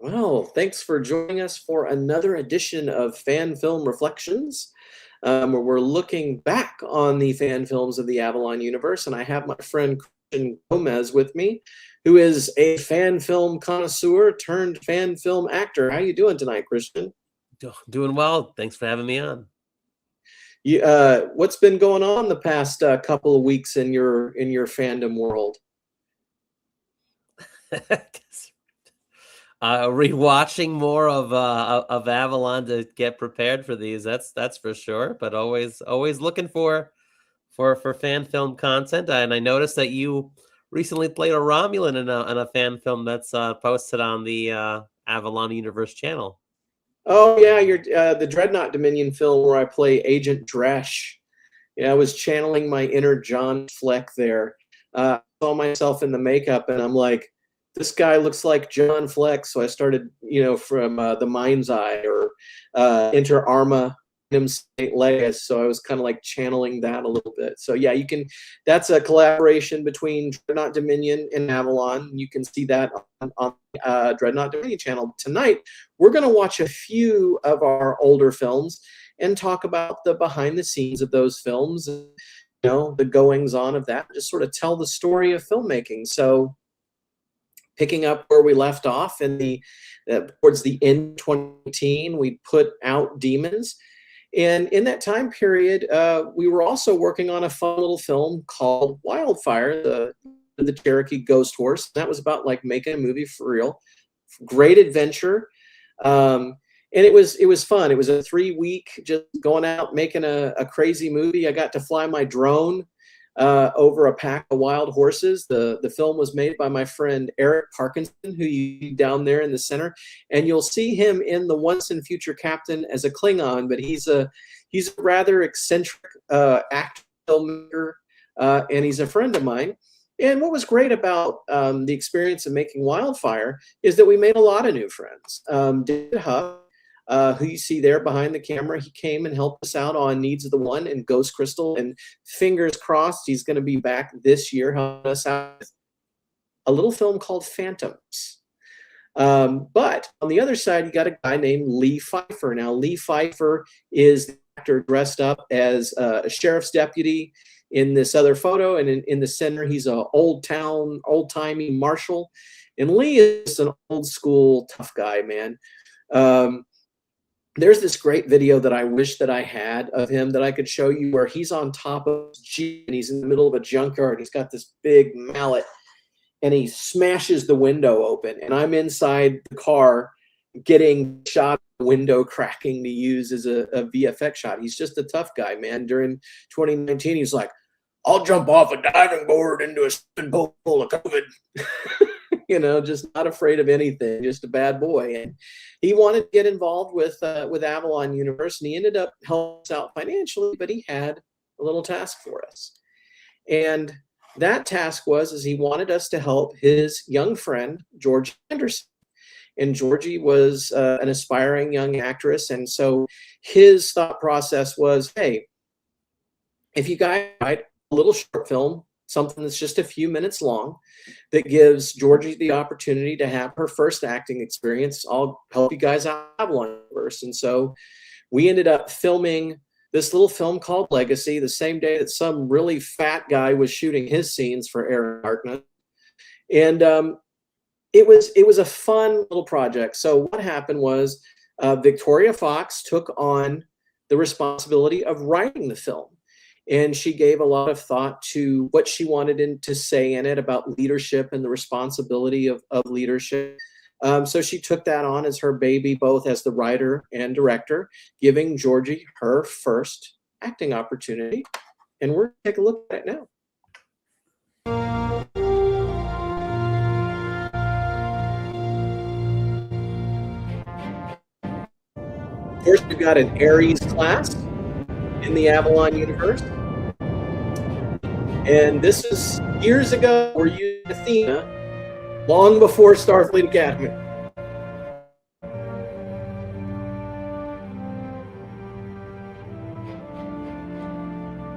Well, thanks for joining us for another edition of Fan Film Reflections, where we're looking back on the fan films of the Avalon universe. And I have my friend Christian Gomez with me, who is a fan film connoisseur turned fan film actor. How you doing tonight, Christian? Doing well. Thanks for having me on. What's been going on the past couple of weeks in your fandom world? Rewatching more of Avalon to get prepared for these. That's for sure. But always looking for fan film content. And I noticed that you recently played a Romulan in a fan film that's posted on the Avalon Universe channel. Oh yeah, you're the Dreadnought Dominion film where I play Agent Dresh. Yeah, I was channeling my inner John Fleck there. I saw myself in the makeup, and I'm like, this guy looks like John Fleck. So I started, from The Mind's Eye or Inter Arma St. Leia. So I was kind of like channeling that a little bit. So yeah, you can. That's a collaboration between Dreadnought Dominion and Avalon. You can see that on Dreadnought Dominion channel. Tonight, we're going to watch a few of our older films and talk about the behind the scenes of those films, and, the goings on of that, just sort of tell the story of filmmaking. So picking up where we left off in towards the end of 2018, we put out Demons. And in that time period, we were also working on a fun little film called Wildfire, the Cherokee Ghost Horse. That was about like making a movie for real. Great adventure. And it was fun. It was a 3-week just going out making a crazy movie. I got to fly my drone over a pack of wild horses. The film was made by my friend Eric Parkinson, who you see down there in the center, and you'll see him in the Once and Future Captain as a Klingon. But he's a rather eccentric actor, filmmaker, and he's a friend of mine. And what was great about the experience of making Wildfire is that we made a lot of new friends. David Huff, who you see there behind the camera, he came and helped us out on Needs of the One and Ghost Crystal, and fingers crossed he's going to be back this year helping us out with a little film called Phantoms. But on the other side, you got a guy named Lee Pfeiffer. Now, Lee Pfeiffer is the actor dressed up as a sheriff's deputy in this other photo, and in the center, he's a old-timey marshal. And Lee is an old-school tough guy, man. There's this great video that I wish that I had of him that I could show you, where he's on top of a Jeep and he's in the middle of a junkyard. He's got this big mallet and he smashes the window open, and I'm inside the car getting shot window cracking to use as a VFX shot. He's just a tough guy, man. During 2019, he's like, I'll jump off a diving board into a swimming pool full of COVID. Just not afraid of anything, just a bad boy. And he wanted to get involved with Avalon Universe, and he ended up helping us out financially, but he had a little task for us. And that task is he wanted us to help his young friend, Georgie Anderson. And Georgie was an aspiring young actress. And so his thought process was, hey, if you guys write a little short film, something that's just a few minutes long, that gives Georgie the opportunity to have her first acting experience, I'll help you guys out in Avalon Universe. And so we ended up filming this little film called Legacy the same day that some really fat guy was shooting his scenes for Aaron Harkness. And it was a fun little project. So what happened was Victoria Fox took on the responsibility of writing the film. And she gave a lot of thought to what she wanted to say in it about leadership and the responsibility of leadership. So she took that on as her baby, both as the writer and director, giving Georgie her first acting opportunity. And we're going to take a look at it now. First, we've got an Ares class in the Avalon universe. And this is years ago, we're using Athena, long before Starfleet Academy.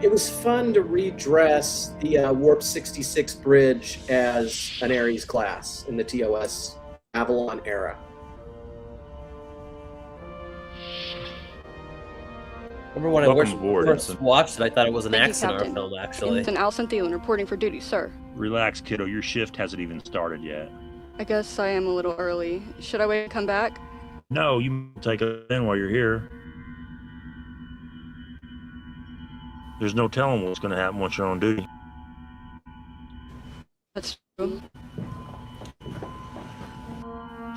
It was fun to redress the Warp 66 bridge as an Ares class in the TOS Avalon era. Remember when Welcome I aboard, first Ensign. watched it, I thought it was an Thank you, X in our Captain. film, actually. Ensign Allison Thielen reporting for duty, sir. Relax, kiddo. Your shift hasn't even started yet. I guess I am a little early. Should I wait and come back? No, you take it in while you're here. There's no telling what's going to happen once you're on duty. That's true.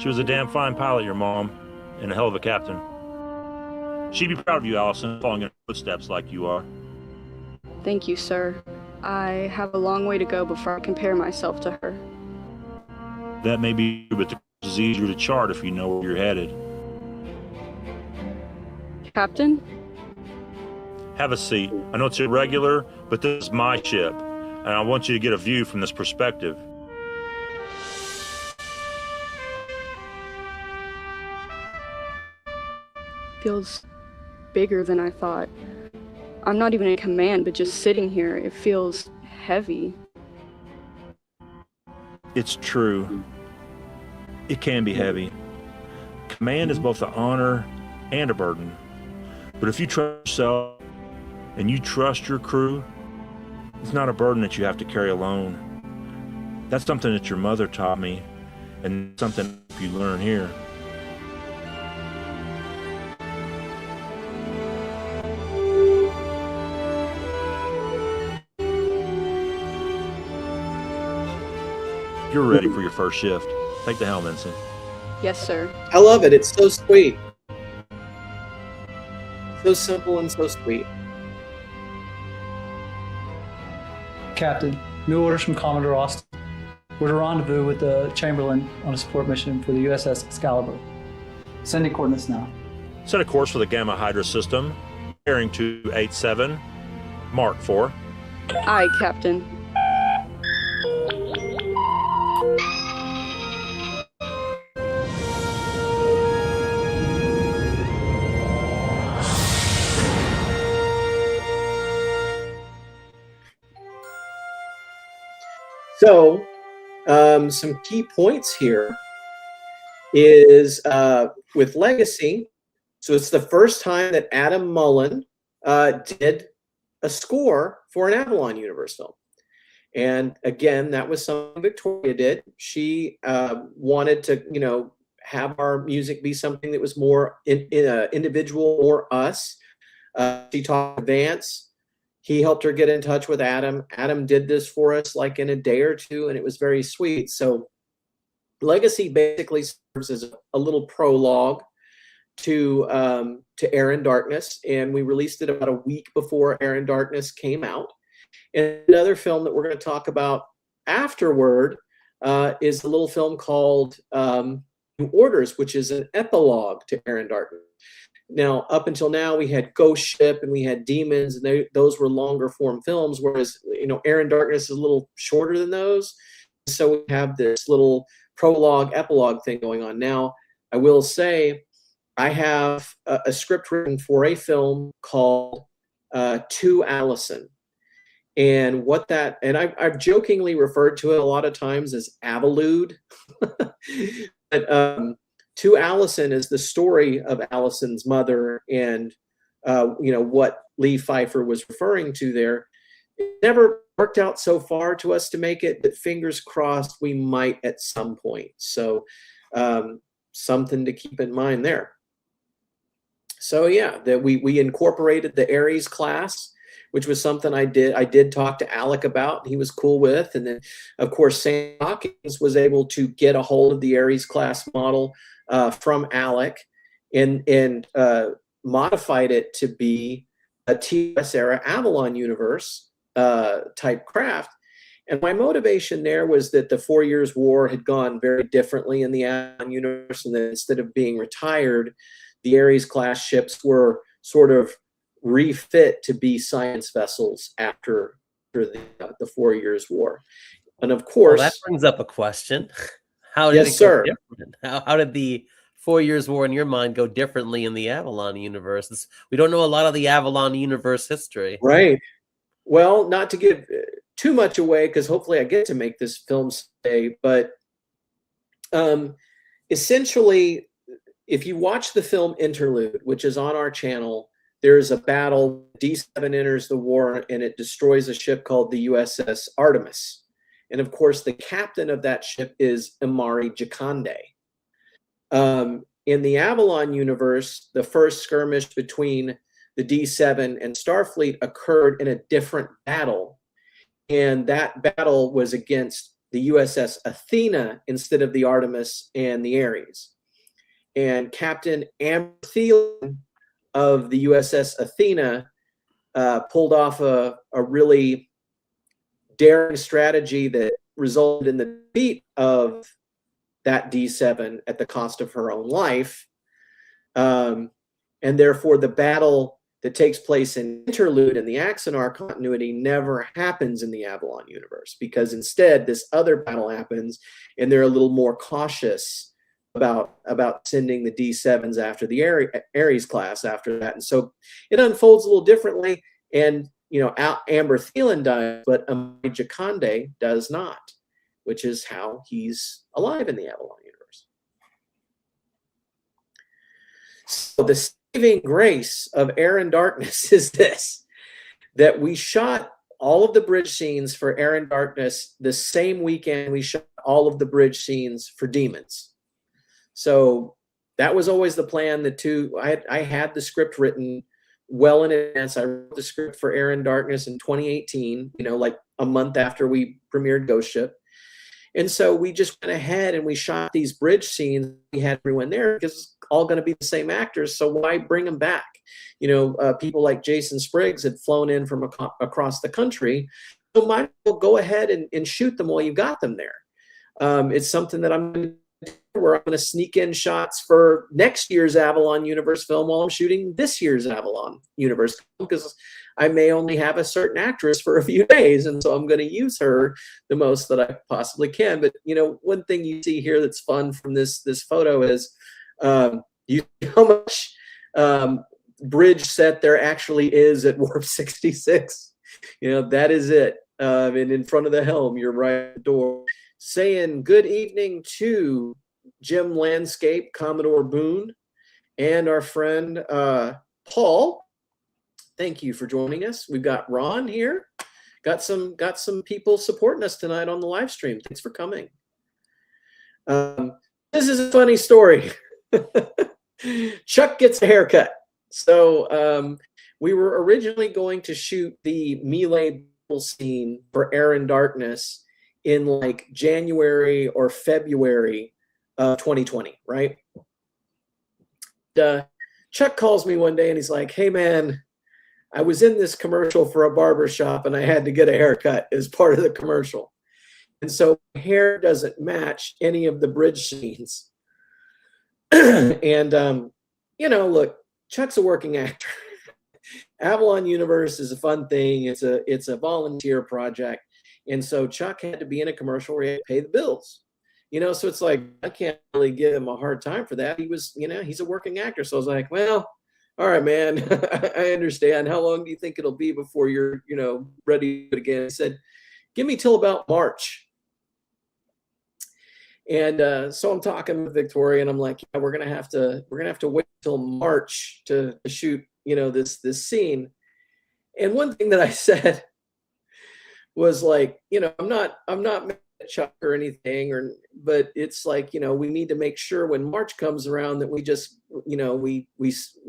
She was a damn fine pilot, your mom, and a hell of a captain. She'd be proud of you, Allison, following in her footsteps like you are. Thank you, sir. I have a long way to go before I compare myself to her. That may be true, but the course is easier to chart if you know where you're headed. Captain? Have a seat. I know it's irregular, but this is my ship, and I want you to get a view from this perspective. Feels bigger than I thought. I'm not even in command, but just sitting here, it feels heavy. It's true. It can be heavy. Command is both an honor and a burden. But if you trust yourself and you trust your crew, it's not a burden that you have to carry alone. That's something that your mother taught me, and something you learn here. You're ready for your first shift. Take the helm, Ensign. Yes, sir. I love it. It's so sweet. So simple and so sweet. Captain, new orders from Commodore Austin. We're to rendezvous with the Chamberlain on a support mission for the USS Excalibur. Sending coordinates now. Set a course for the Gamma Hydra system. Bearing 287. Mark 4. Aye, Captain. So, some key points here is with Legacy. So it's the first time that Adam Mullen did a score for an Avalon Universe film. And again, that was something Victoria did. She wanted to, have our music be something that was more individual, more us. She talked to Vance. He helped her get in touch with Adam. Adam did this for us like in a day or two, and it was very sweet. So Legacy basically serves as a little prologue to Air in Darkness, and we released it about a week before Air in Darkness came out. And another film that we're going to talk about afterward is a little film called New Orders, which is an epilogue to Air in Darkness. Now, up until now, we had Ghost Ship and we had Demons, and those were longer form films, whereas, Air in Darkness is a little shorter than those. So we have this little prologue, epilogue thing going on. Now, I will say, I have a script written for a film called To Allison. And I've jokingly referred to it a lot of times as Avalude. But To Allison is the story of Allison's mother and, what Lee Pfeiffer was referring to there. It never worked out so far to us to make it, but fingers crossed we might at some point. So something to keep in mind there. So yeah, that we incorporated the Ares class, which was something I did talk to Alec about. He was cool with. And then, of course, Sam Hawkins was able to get a hold of the Ares class model from Alec and modified it to be a TOS era Avalon Universe type craft. And my motivation there was that the 4 Years' War had gone very differently in the Avalon Universe, and that instead of being retired, the Ares class ships were sort of refit to be science vessels after the 4 Years' War. And of course, that brings up a question. How did yes, sir. Different? How did the 4 Years' War in your mind go differently in the Avalon universe? We don't know a lot of the Avalon universe history. Right. Well, not to give too much away, because hopefully I get to make this film someday, but essentially, if you watch the film Interlude, which is on our channel, there's a battle. D7 enters the war, and it destroys a ship called the USS Artemis. And of course, the captain of that ship is Imari Jakande. In the Avalon universe, the first skirmish between the D7 and Starfleet occurred in a different battle. And that battle was against the USS Athena instead of the Artemis and the Ares. And Captain Amber Thielen of the USS Athena pulled off a really daring strategy that resulted in the defeat of that D7 at the cost of her own life. And therefore, the battle that takes place in Interlude in the Axanar continuity never happens in the Avalon universe, because instead this other battle happens, and they're a little more cautious about sending the D7s after the Ares class after that. And so it unfolds a little differently. And, you know, Amber Thielen dies, but Imari Jakande does not, which is how he's alive in the Avalon universe. So the saving grace of Air and Darkness is this, that we shot all of the bridge scenes for Air and Darkness the same weekend we shot all of the bridge scenes for Demons. So that was always the plan. I had the script written well in advance. I wrote the script for Air and Darkness in 2018, you know, like a month after we premiered Ghost Ship. And so we just went ahead and we shot these bridge scenes. We had everyone there because it's all going to be the same actors. So why bring them back? You know, people like Jason Spriggs had flown in from across the country. So might as well go ahead and shoot them while you got them there. It's something that I'm going to do, where I'm going to sneak in shots for next year's Avalon Universe film while I'm shooting this year's Avalon Universe film, because I may only have a certain actress for a few days, and so I'm going to use her the most that I possibly can. But you know, one thing you see here that's fun from this photo is you see how much bridge set there actually is at Warp 66. You know, that is it. And in front of the helm, you're right at the door, saying good evening to Jim Landscape, Commodore Boone, and our friend Paul. Thank you for joining us. We've got Ron here. Got some people supporting us tonight on the live stream. Thanks for coming. This is a funny story. Chuck gets a haircut. So we were originally going to shoot the melee scene for Air and Darkness in like January or February of 2020, right? Chuck calls me one day and he's like, hey man, I was in this commercial for a barber shop and I had to get a haircut as part of the commercial. And so hair doesn't match any of the bridge scenes. And, you know, look, Chuck's a working actor. Avalon Universe is a fun thing. It's a volunteer project. And so Chuck had to be in a commercial where he had to pay the bills. You know, so it's like, I can't really give him a hard time for that. He was, you know, he's a working actor. So I was like, well, all right, man, I understand. How long do you think it'll be before you're, you know, ready to do it again? I said, give me till about March. And so I'm talking with Victoria and I'm like, yeah, we're gonna have to wait till March to shoot, you know, this scene. And one thing that I said was like, you know, I'm not mad at Chuck or anything, but it's like, you know, we need to make sure when March comes around that we just, you know, we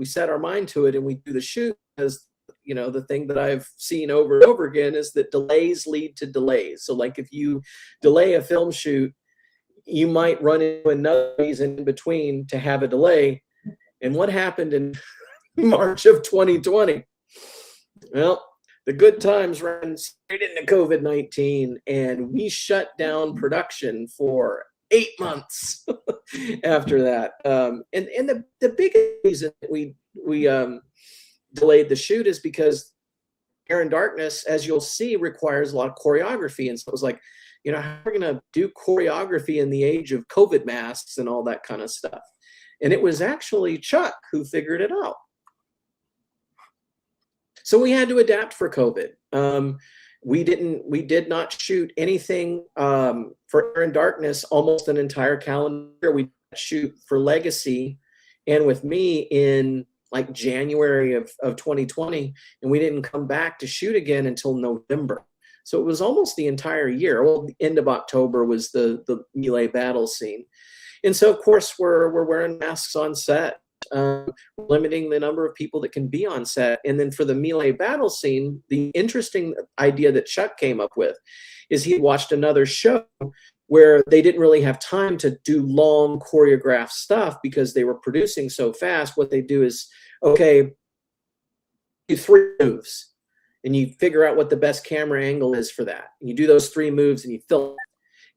set our mind to it and we do the shoot. Because, you know, the thing that I've seen over and over again is that delays lead to delays. So like if you delay a film shoot, you might run into another reason in between to have a delay. And what happened in March of 2020? Well, the good times ran straight into COVID-19, and we shut down production for 8 months after that. And the biggest reason that we delayed the shoot is because Air and Darkness, as you'll see, requires a lot of choreography. And so it was like, you know, how are we going to do choreography in the age of COVID masks and all that kind of stuff? And it was actually Chuck who figured it out. So we had to adapt for COVID. We did not shoot anything for Air and Darkness almost an entire calendar. We shoot for Legacy and with me in like January of 2020, and we didn't come back to shoot again until November. So it was almost the entire year. Well, the end of October was the melee battle scene. And so, of course, we're wearing masks on set, limiting the number of people that can be on set. And then for the melee battle scene, the interesting idea that Chuck came up with is he watched another show where they didn't really have time to do long choreographed stuff because they were producing so fast. What they do is, okay, do 3 moves, and you figure out what the best camera angle is for that. And you do those 3 moves and you film it.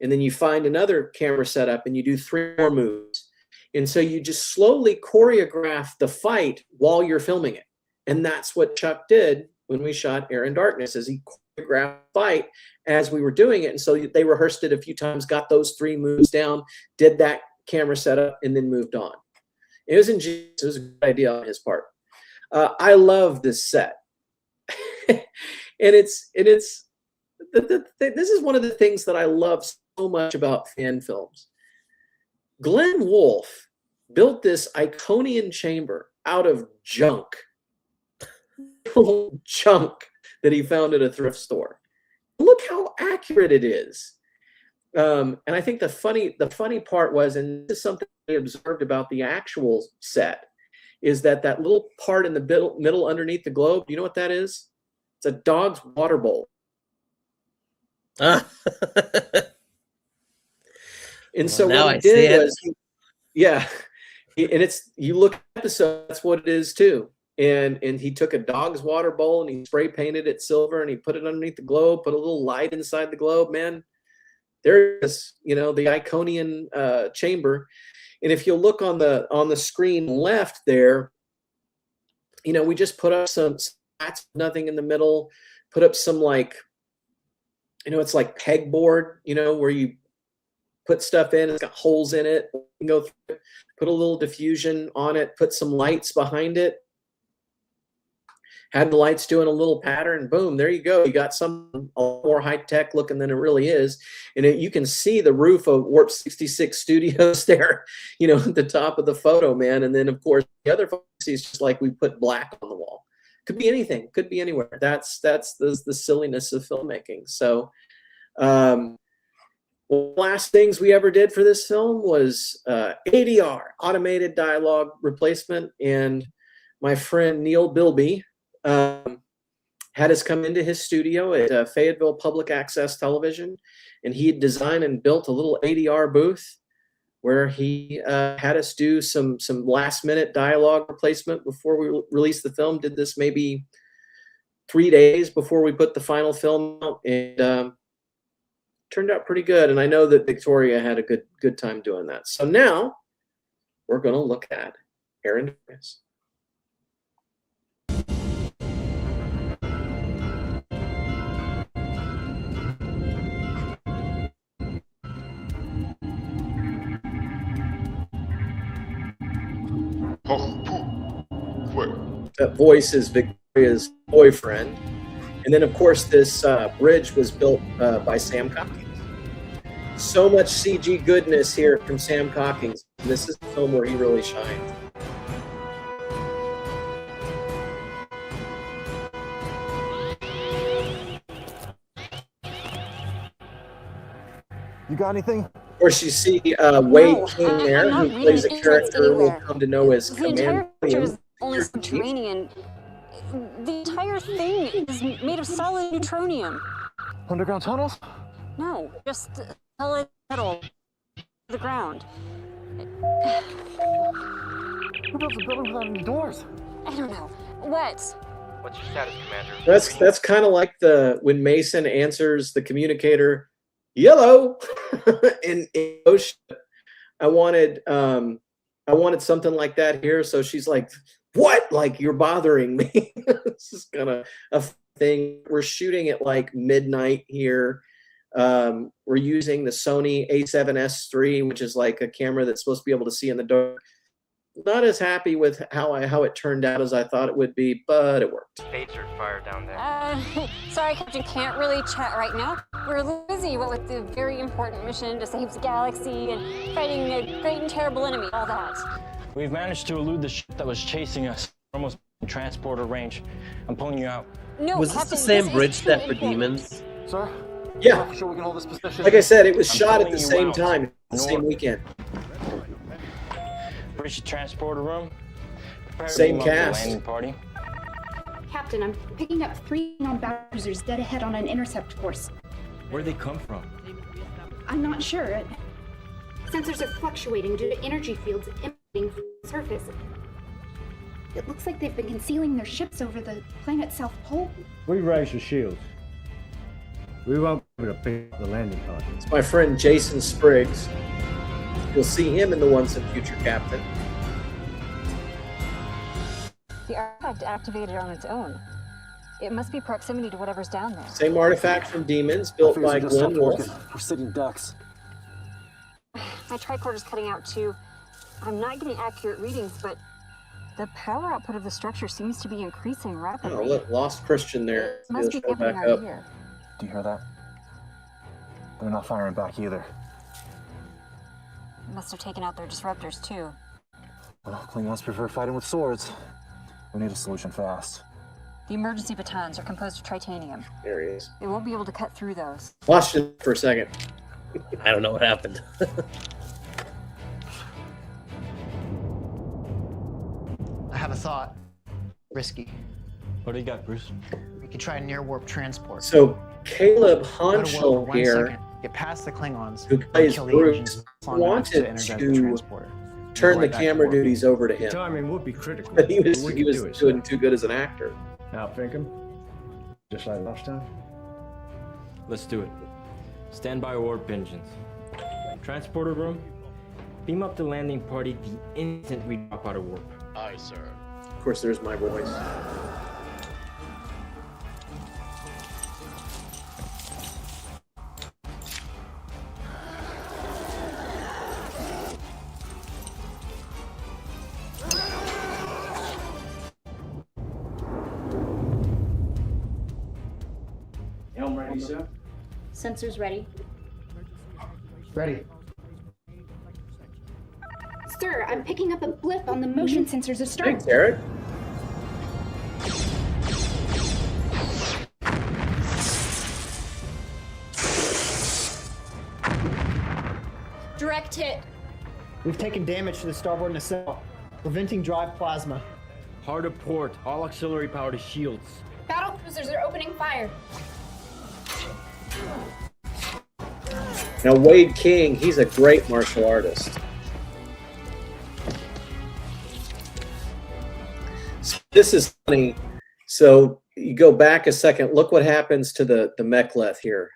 And then you find another camera setup and you do 3 more moves. And so you just slowly choreograph the fight while you're filming it. And that's what Chuck did when we shot Air and Darkness, is he choreographed the fight as we were doing it. And so they rehearsed it a few times, got those 3 moves down, did that camera setup, and then moved on. It was ingenious. It was a good idea on his part. I love this set. and this is one of the things that I love so much about fan films. Glenn Wolfe built this Iconian chamber out of junk. Junk that he found at a thrift store. Look how accurate it is. And I think the funny part was, and this is something I observed about the actual set, is that little part in the middle underneath the globe, do you know what that is? It's a dog's water bowl. And so what he did was, you look at the episode, that's what it is too. And he took a dog's water bowl and he spray painted it silver and he put it underneath the globe, put a little light inside the globe. Man, there is, the Iconian chamber. And if you look on the screen left there, we just put up some slats, nothing in the middle, put up some it's like pegboard, where you put stuff in, it's got holes in it, you can go through it, put a little diffusion on it, put some lights behind it, had the lights doing a little pattern, boom, there you go. You got some more high-tech looking than it really is. And you can see the roof of Warp 66 Studios there, at the top of the photo, man. And then, of course, the other photo is just like we put black on the wall. Could be anything, could be anywhere. That's the silliness of filmmaking. So last things we ever did for this film was ADR, automated dialogue replacement. And my friend Neil Bilby had us come into his studio at Fayetteville Public Access Television, and he had designed and built a little ADR booth where he had us do some last-minute dialogue replacement before we released the film. Did this maybe 3 days before we put the final film out, and turned out pretty good. And I know that Victoria had a good time doing that. So now we're going to look at Air and Darkness. That voice is Victoria's boyfriend. And then, of course, this bridge was built by Sam Cockings. So much CG goodness here from Sam Cockings. This is the film where he really shined. You got anything? Of course, you see Wade King there, who plays a character we'll come to know as The entire Command picture William. is only subterranean. The entire thing is made of solid neutronium. Underground tunnels? No, just solid metal to the ground. Who built a building without any doors? I don't know. What? What's your status, Commander? That's kind of like when Mason answers the communicator, "Yellow," in Ocean. I wanted something like that here. So she's like, "What? Like, you're bothering me?" This is kind of a thing. We're shooting at like midnight here. We're using the Sony A7S III, which is like a camera that's supposed to be able to see in the dark. Not as happy with how it turned out as I thought it would be, but it worked. Spades are fired down there. Sorry, Captain, can't really chat right now. We're busy with the very important mission to save the galaxy and fighting a great and terrible enemy, all that. We've managed to elude the ship that was chasing us. almost in transporter range. I'm pulling you out. No, Was this Captain, the same is bridge too set for important. demons? Sir? Yeah. I'm sure we can hold this position. Like I said, it was I'm shot at pulling the you same out. time, the same North. weekend. Bridge to transporter room. Prepare to Same beam up the cast. landing party. Captain, I'm picking up 3 non-battle cruisers dead ahead on an intercept course. Where'd they come from? I'm not sure. Sensors are fluctuating due to energy fields emanating from the surface. It looks like they've been concealing their ships over the planet's south pole. We raise your shields. We won't be able to pick up the landing pod. It's my friend Jason Spriggs. You'll see him in the Once and Future Captain. The artifact activated on its own. It must be proximity to whatever's down there. Same artifact from Demons, built by Glenn Wolfe. We're sitting ducks. My tricorder's cutting out too. I'm not getting accurate readings, but the power output of the structure seems to be increasing rapidly. Oh, look, lost Christian there. It must be He'll show giving back our up. ear. Do you hear that? They're not firing back either. Must have taken out their disruptors too. Well, Klingons prefer fighting with swords. We need a solution fast. The emergency batons are composed of titanium. There he is. They won't be able to cut through those. Lost him for a second. I don't know what happened. I have a thought. Risky. What do you got, Bruce? We could try near warp transport. So Caleb Go to warp for Honchel 1 here, second, get past the Klingons, who and plays kill the Bruce, engines long enough to wanted energize to the transporter. turn the Right back to camera warp. duties over to him. Timing would be critical. But he was but we can do it, doing sir. too good as an actor. Outthink him. Just like last time. Let's do it. Stand by warp engines. Transporter room. Beam up the landing party the instant we drop out of warp. Aye, sir. Of course, there's my voice. Helm ready, sir? Sensors ready. Ready. Sir, I'm picking up a blip on the motion sensors astern. Thanks, Eric. Direct hit. We've taken damage to the starboard nacelle, preventing drive plasma. Hard to port. All auxiliary power to shields. Battle cruisers are opening fire. Now, Wade King, he's a great martial artist. So this is funny. So you go back a second. Look what happens to the mechleth here.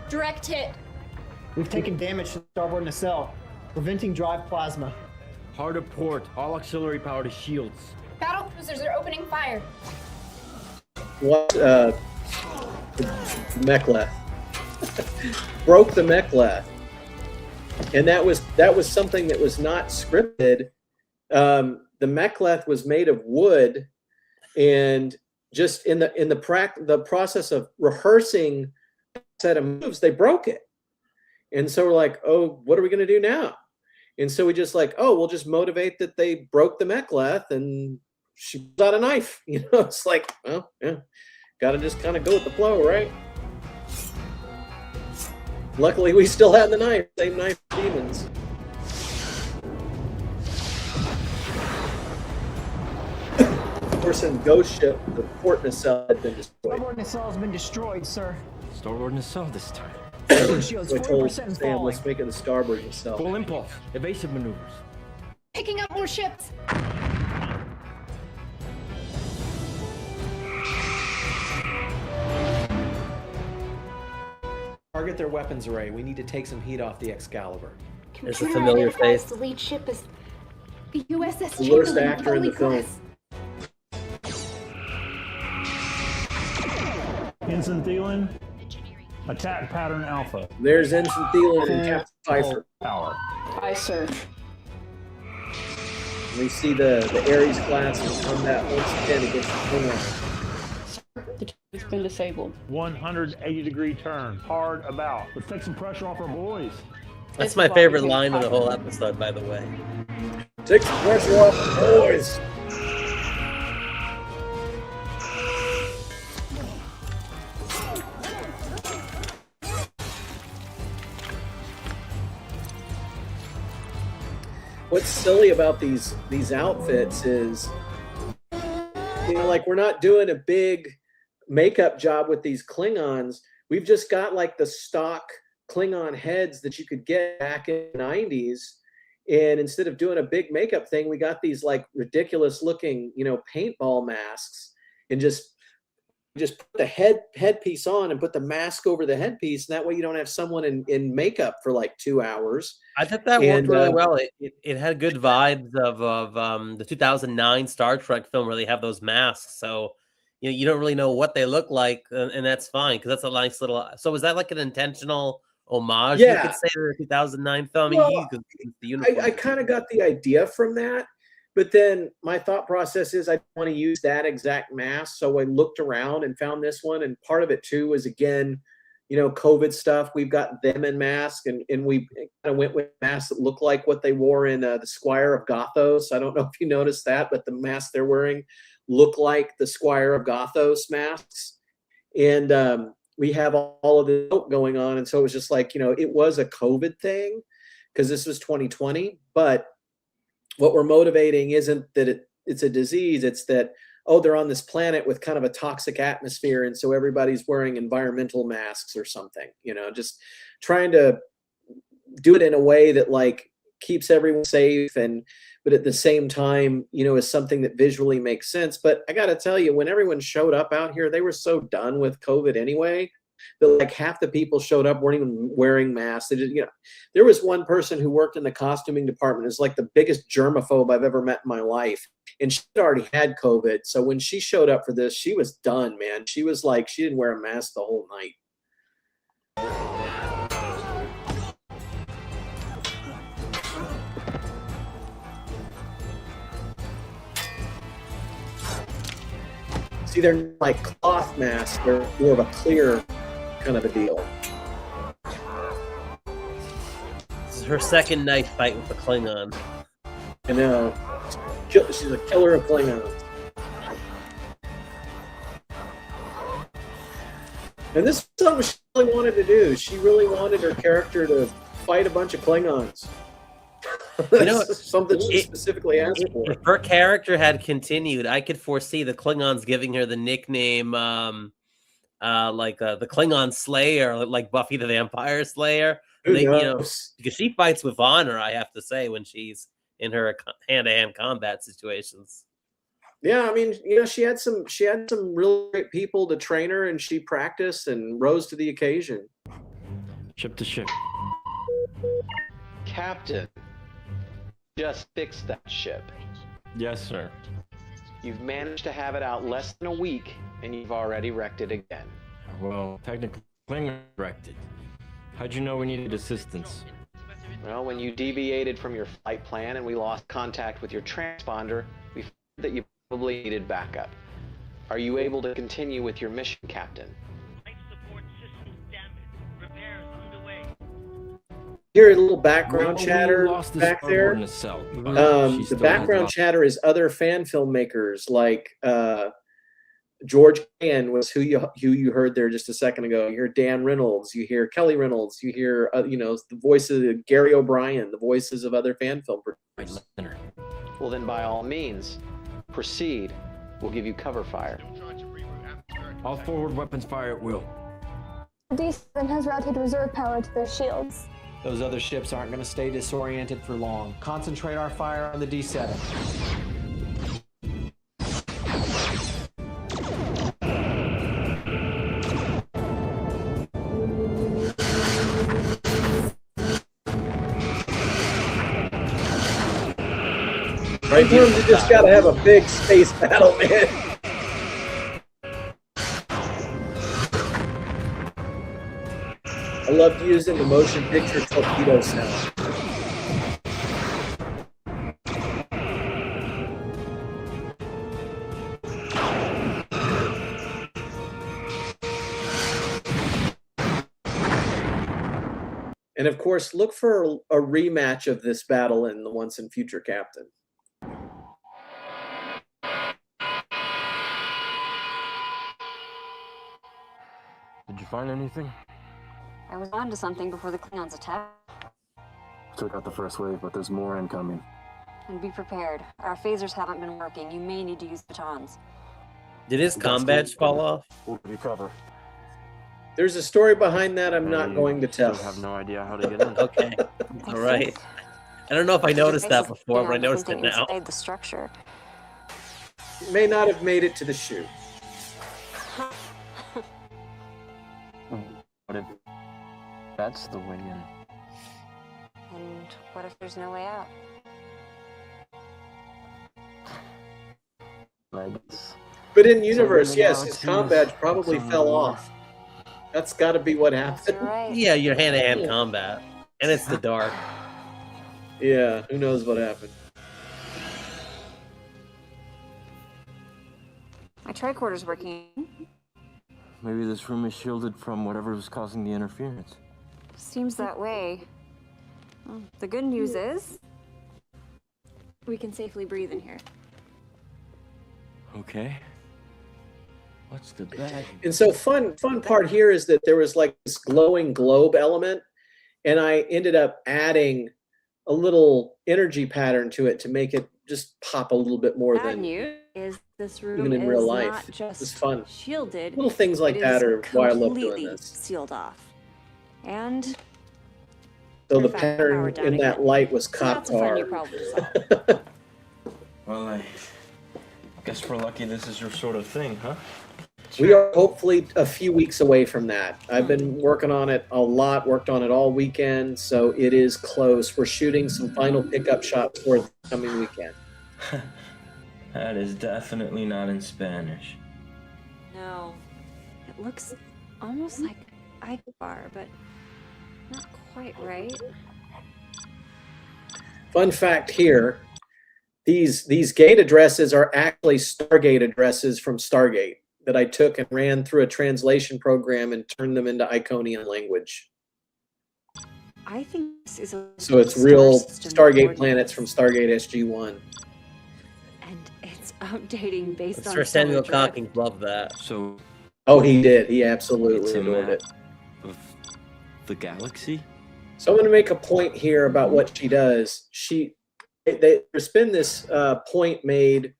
Direct hit. We've taken damage to the starboard nacelle, preventing drive plasma. Hard to port. All auxiliary power to shields. Battle cruisers are opening fire. What? The mechleth. Broke the mechleth. And that was something that was not scripted. The mechleth was made of wood, and just in the process of rehearsing a set of moves, they broke it. And so we're like, oh, what are we going to do now? And so we just like, oh, we'll just motivate that they broke the mechleth, and she pulls out a knife. You know, it's like, well, yeah, got to just kind of go with the flow, right? Luckily, we still had the knife. Same knife for demons. Of course, in Ghost Ship, the port nacelle had been destroyed. Starboard nacelle has been destroyed, sir. Starboard nacelle this time. Shields So I told 40% Sam, falling. let's make it the starboard nacelle. Full impulse. Evasive maneuvers. Picking up more ships. Target their weapons array. We need to take some heat off the Excalibur. There's a familiar face. The lead ship is the USS The worst Chamberlain actor in the Holy film. Cross. Ensign Thielen, attack pattern alpha. There's Ensign Thielen and Captain Pfeiffer. Power. Aye, sir. We see the Ares class will come back once again against the Klingons. The has been disabled. 180-degree turn. Hard about. Let's take some pressure off our boys. That's my favorite line of the whole episode, by the way. Take the pressure off the boys. what's silly about these outfits is, you know, like we're not doing a big makeup job with these Klingons. We've just got like the stock Klingon heads that you could get back in the 90s. And instead of doing a big makeup thing, we got these like ridiculous looking, you know, paintball masks, and just put the headpiece on and put the mask over the headpiece. And that way you don't have someone in makeup for like 2 hours. I thought that worked really well. It had good vibes of the 2009 Star Trek film where they have those masks. So you know, you don't really know what they look like, and that's fine because that's a nice little. So was that like an intentional homage? You could say to the 2009 film. Well, I kind of got the idea from that, but then my thought process is I want to use that exact mask. So I looked around and found this one, and part of it too was, again, you know, COVID stuff. We've got them in masks, and we kind of went with masks that look like what they wore in the Squire of Gothos. I don't know if you noticed that, but the masks they're wearing look like the Squire of Gothos masks. And we have all of this going on. And so it was just like, you know, it was a COVID thing because this was 2020. But what we're motivating isn't that it's a disease. It's that, oh, they're on this planet with kind of a toxic atmosphere. And so everybody's wearing environmental masks or something, you know, just trying to do it in a way that like keeps everyone safe, but at the same time, you know, is something that visually makes sense. But I got to tell you, when everyone showed up out here, they were so done with COVID anyway that like half the people showed up weren't even wearing masks. They just, you know, there was one person who worked in the costuming department. It's like the biggest germaphobe I've ever met in my life. And she already had COVID. So when she showed up for this, she was done, man. She was like, she didn't wear a mask the whole night. See, they're like cloth masks. They're more of a clear kind of a deal. This is her second knife fight with the Klingon. I know. She's a killer of Klingons. And this is something she really wanted to do. She really wanted her character to fight a bunch of Klingons. You know, something she specifically asked for. If her character had continued, I could foresee the Klingons giving her the nickname, the Klingon Slayer, like Buffy the Vampire Slayer. You know, because she fights with honor, I have to say, when she's in her hand-to-hand combat situations. Yeah, I mean, you know, she had some really great people to train her, and she practiced and rose to the occasion. Ship to ship. Captain, just fix that ship. Yes, sir. You've managed to have it out less than a week, and you've already wrecked it again. Well, technically, Klingon wrecked it. How'd you know we needed assistance? Well, when you deviated from your flight plan and we lost contact with your transponder, we found that you probably needed backup. Are you able to continue with your mission, Captain? Hear a little background chatter back there. The background chatter is other fan filmmakers, like George Can was who you heard there just a second ago. You hear Dan Reynolds, you hear Kelly Reynolds, you hear you know, the voices of Gary O'Brien, the voices of other fan film producers. Well, then by all means, proceed. We'll give you cover fire. All forward weapons fire at will. D7 has routed reserve power to their shields. Those other ships aren't going to stay disoriented for long. Concentrate our fire on the D7. Right, you just got to have a big space battle, man. I loved using the motion picture torpedo sound. And of course, look for a rematch of this battle in the Once and Future Captain. Did you find anything? I was on to something before the Klingons attacked. Took out the first wave, but there's more incoming. And be prepared. Our phasers haven't been working. You may need to use batons. Did his comm badge fall off? We'll recover. There's a story behind that I'm not going to tell. I have no idea how to get in. Okay. All right. I don't know if I noticed that before, but I noticed it Something now. inside the structure. May not have made it to the chute. What if that's the way in? And what if there's no way out? But in universe, yes, his comm badge probably fell off. That's got to be what happened. Yeah, your hand-to-hand combat, and it's the dark. Yeah, who knows what happened? My tricorder's working. Maybe this room is shielded from whatever was causing the interference. Seems that way. Well, the good news is we can safely breathe in here. Okay. What's the bad? And so fun part here is that there was like this glowing globe element, and I ended up adding a little energy pattern to it to make it just pop a little bit more Bad than news is this room even in is real not life. just It's fun. shielded. Little things like it that is are why I love doing completely this. sealed off. And So the Power pattern down in that again. light was so cop that's a fun new car. problem to solve. Well, I guess we're lucky this is your sort of thing, huh? We are hopefully a few weeks away from that. I've been working on it a lot, worked on it all weekend, so it is close. We're shooting some final pickup shots for the coming weekend. That is definitely not in Spanish. No, it looks almost like Bar, but not quite right. Fun fact here, these gate addresses are actually Stargate addresses from Stargate that I took and ran through a translation program and turned them into Iconian language. I think this is a So it's star real system Stargate coordinates, planets from Stargate SG-1. and it's updating based on Sir Samuel stellar drift. Cockings loved that. So Oh, he did. He it's absolutely a adored map it. of the galaxy? So I'm going to make a point here about what she does. There's been this point made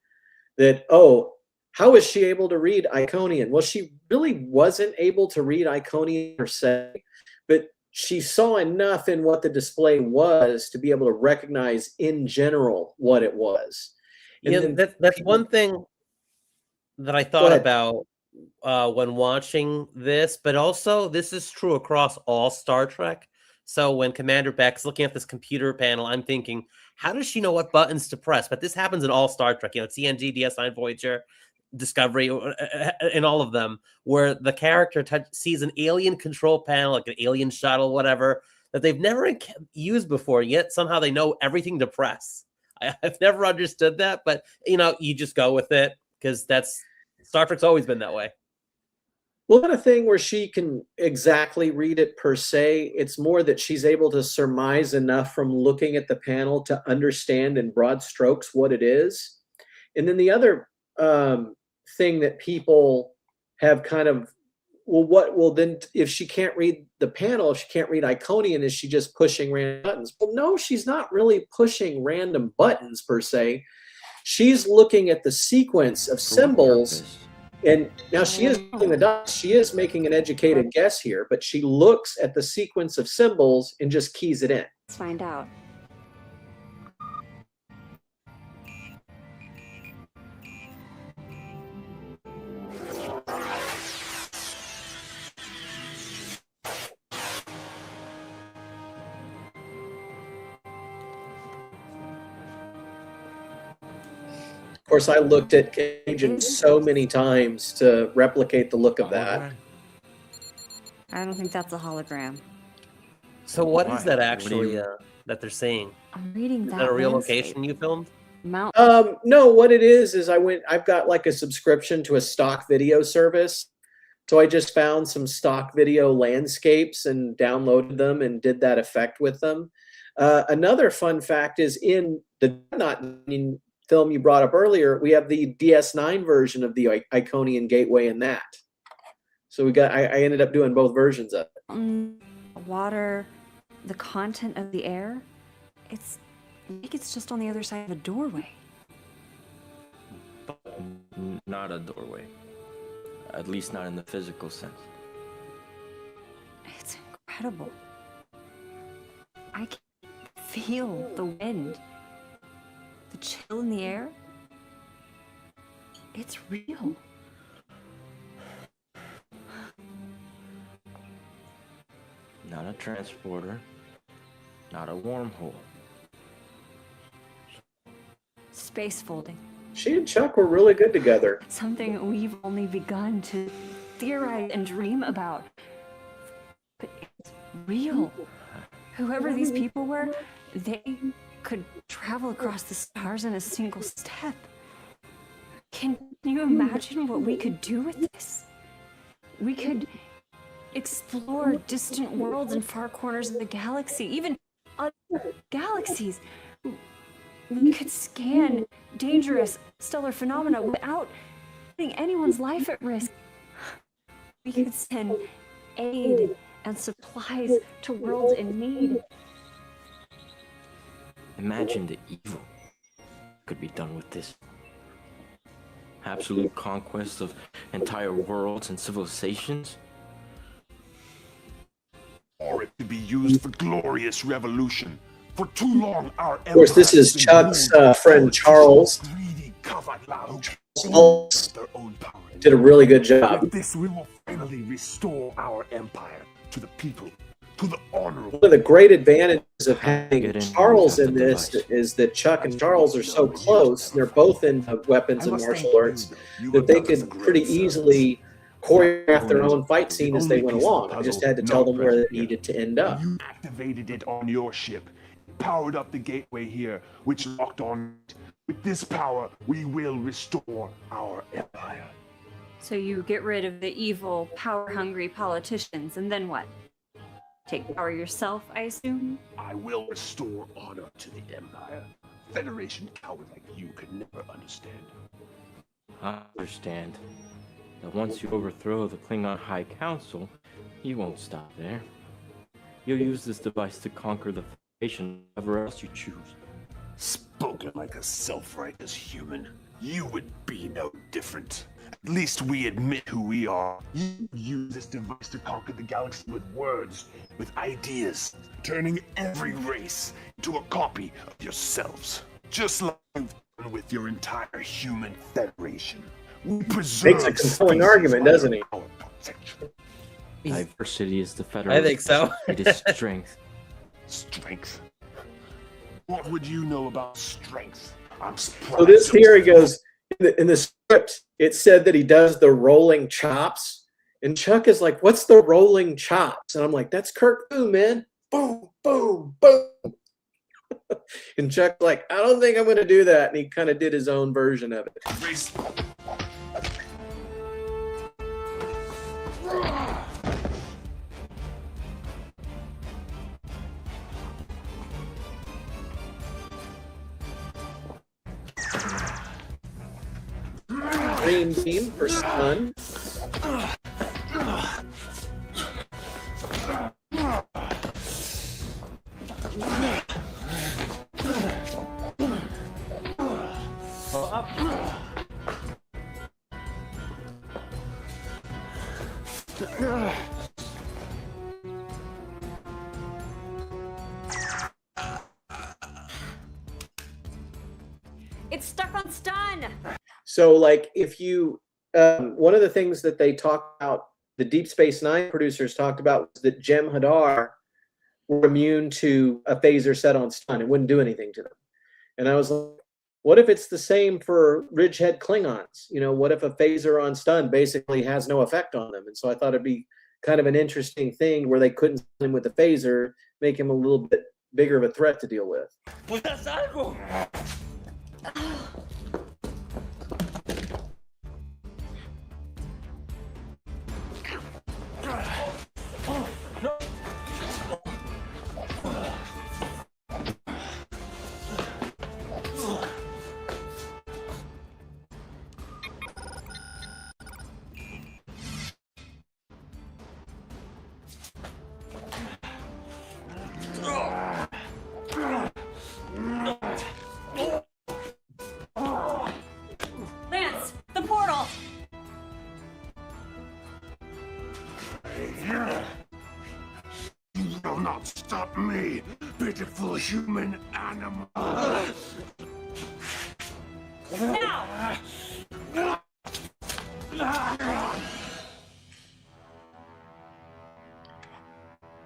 that, oh, how is she able to read Iconian? Well, she really wasn't able to read Iconian per se, but she saw enough in what the display was to be able to recognize in general what it was. And Yeah, then that's people- one thing that I Go thought ahead. about when watching this, but also this is true across all Star Trek. So when Commander Beck's looking at this computer panel, I'm thinking, how does she know what buttons to press? But this happens in all Star Trek, TNG, DS9, Voyager, Discovery, in all of them, where the character sees an alien control panel, like an alien shuttle, whatever, that they've never used before, yet somehow they know everything to press. I've never understood that, but you just go with it because that's Star Trek's always been that way. Well, not a thing where she can exactly read it per se. It's more that she's able to surmise enough from looking at the panel to understand in broad strokes what it is. And then the other thing that people have kind of, then if she can't read the panel, if she can't read Iconian, is she just pushing random buttons? Well, no, she's not really pushing random buttons per se. She's looking at the sequence of symbols. And now she is making the dots. She is making an educated guess here, but she looks at the sequence of symbols and just keys it in. Let's find out. Of course, I looked at Cajun so many times to replicate the look of that. I don't think that's a hologram. So what is that actually that they're saying? I'm reading Is that. that a real landscape. location you filmed? Mount. No, what it is I've got like a subscription to a stock video service. So I just found some stock video landscapes and downloaded them and did that effect with them. Another fun fact is in the film you brought up earlier, we have the DS9 version of the Iconian Gateway in that. So I ended up doing both versions of it. Water, the content of the air, it's Maybe it's just on the other side of a doorway. Not a doorway. At least not in the physical sense. It's incredible. I can feel the wind, the chill in the air. It's real. Not a transporter. Not a wormhole. Space folding. She and Chuck were really good together. Something we've only begun to theorize and dream about. But it's real. Whoever these people were, they could travel across the stars in a single step. Can you imagine what we could do with this? We could explore distant worlds and far corners of the galaxy, even other galaxies. We could scan dangerous stellar phenomena without putting anyone's life at risk. We could send aid and supplies to worlds in need. Imagine the evil could be done with this. Absolute conquest of entire worlds and civilizations. Or it could be used for glorious revolution. For too long, our Of course, this is Chuck's friend Charles. Charles did a really good job. With this, we will finally restore our empire to the people, to the honorable. One of the great advantages of having Charles in this is that Chuck and Charles are so close, and they're both into weapons and martial arts, that they could pretty easily choreograph their own fight scene as they went along. I just had to tell them where it needed to end up. You activated it on your ship, powered up the gateway here, which locked on. With this power, we will restore our empire. So you get rid of the evil, power-hungry politicians, and then what? Take power yourself, I assume? I will restore honor to the empire. Federation coward like you could never understand. I understand that once you overthrow the Klingon High Council, you won't stop there. You'll use this device to conquer the Federation, whatever else you choose. Spoken like a self-righteous human. You would be no different. At least we admit who we are. You use this device to conquer the galaxy with words, with ideas, turning every race into a copy of yourselves. Just like you've done with your entire human federation. We preserve Makes a compelling argument, doesn't he? Diversity is the Federation's I think so. greatest strength. Strength? What would you know about strength? I'm surprised. So this here he goes, in the script, it said that he does the rolling chops. And Chuck is like, what's the rolling chops? And I'm like, that's Kirk Boom, man. Boom, boom, boom. And Chuck's like, I don't think I'm going to do that. And he kind of did his own version of it. Green beam for stun. It's stuck on stun! So, like, if you, one of the things that they talked about, the Deep Space Nine producers talked about, was that Jem Hadar were immune to a phaser set on stun. It wouldn't do anything to them. And I was like, what if it's the same for Ridgehead Klingons? You know, what if a phaser on stun basically has no effect on them? And so I thought it'd be kind of an interesting thing where they couldn't stun him with the phaser, make him a little bit bigger of a threat to deal with. Pues haz algo. evil human animal.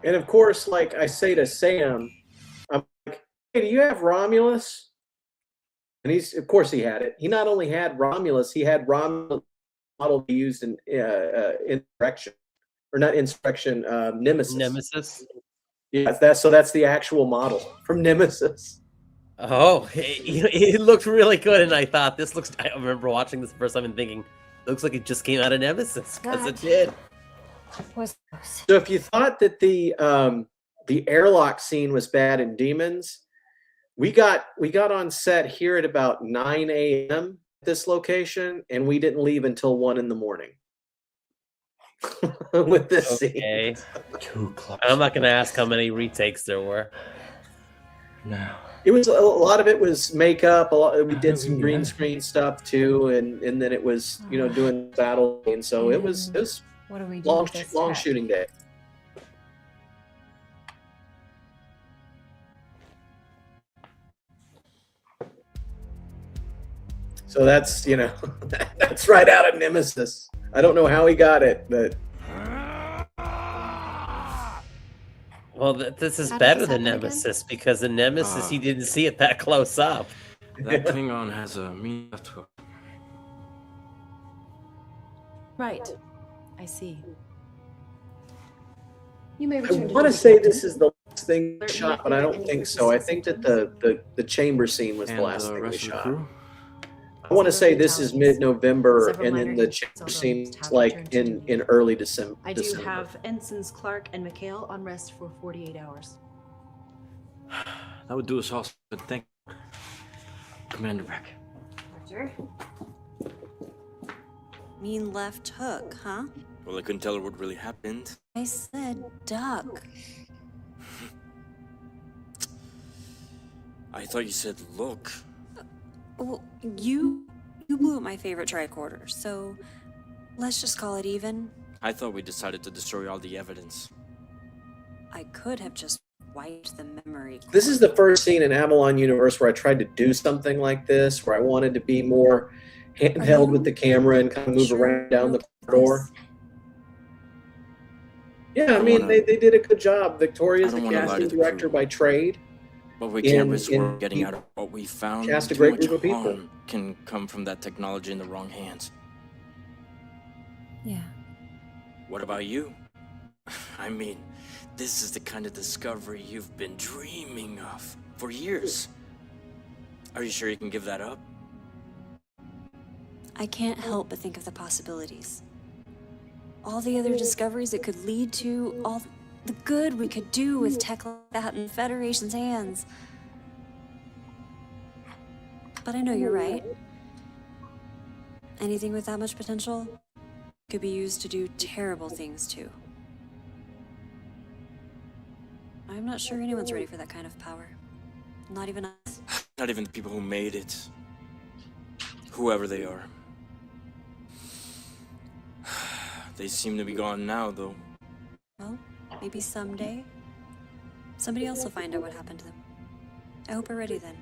And of course, like I say to Sam, I'm like, hey, do you have Romulus? And of course he had it. He not only had Romulus, he had Romulus model he used in Insurrection, or not Insurrection, Nemesis. Nemesis. Yeah, that's the actual model from Nemesis. Oh, it looked really good, and I thought this looks. I remember watching this the first time and thinking, looks like it just came out of Nemesis, because it did. So if you thought that the airlock scene was bad in Demons, we got on set here at about 9 a.m. at this location, and we didn't leave until 1 in the morning with this scene. Too close. I'm not going to ask how many retakes there were. No. It was a lot of it was makeup. We did some green screen stuff too, and then it was doing battle, and so it was What do we do long with this long tech? shooting day. So that's that's right out of Nemesis. I don't know how he got it, but Well, this is How better does than that happen? Nemesis, because in Nemesis he didn't see it that close up. That Klingon has a mean to it. Right. I see. You may I return to want to duty, say Captain. this is the last thing we shot, but I don't think so. I think that the chamber scene was the And last the thing we rest of the shot. crew? I want to say this is mid-November, Several and then minor the injuries, chamber although scene have is like returned to in early December. I do have Ensigns Clark and McHale on rest for 48 hours. That would do us all good. Thank Commander Beck. Roger. Mean left hook, huh? Well, I couldn't tell her what really happened. I said duck. I thought you said look. Well, you blew up my favorite tricorder, so let's just call it even. I thought we decided to destroy all the evidence. I could have just wiped the memory. This is the first scene in Avalon Universe where I tried to do something like this, where I wanted to be more handheld with the camera and kind of move around down the corridor. Yeah, I mean, they did a good job. Victoria's the casting director by trade. But we can't risk and getting out of what we found. cast a Too great much group of people. harm can come from that technology in the wrong hands. Yeah. What about you? I mean, this is the kind of discovery you've been dreaming of for years. Are you sure you can give that up? I can't help but think of the possibilities. All the other discoveries it could lead to, all the good we could do with tech like that in the Federation's hands. But I know you're right. Anything with that much potential could be used to do terrible things too. I'm not sure anyone's ready for that kind of power. Not even us. Not even the people who made it. Whoever they are. They seem to be gone now, though. Well, maybe someday. Somebody else will find out what happened to them. I hope we're ready then.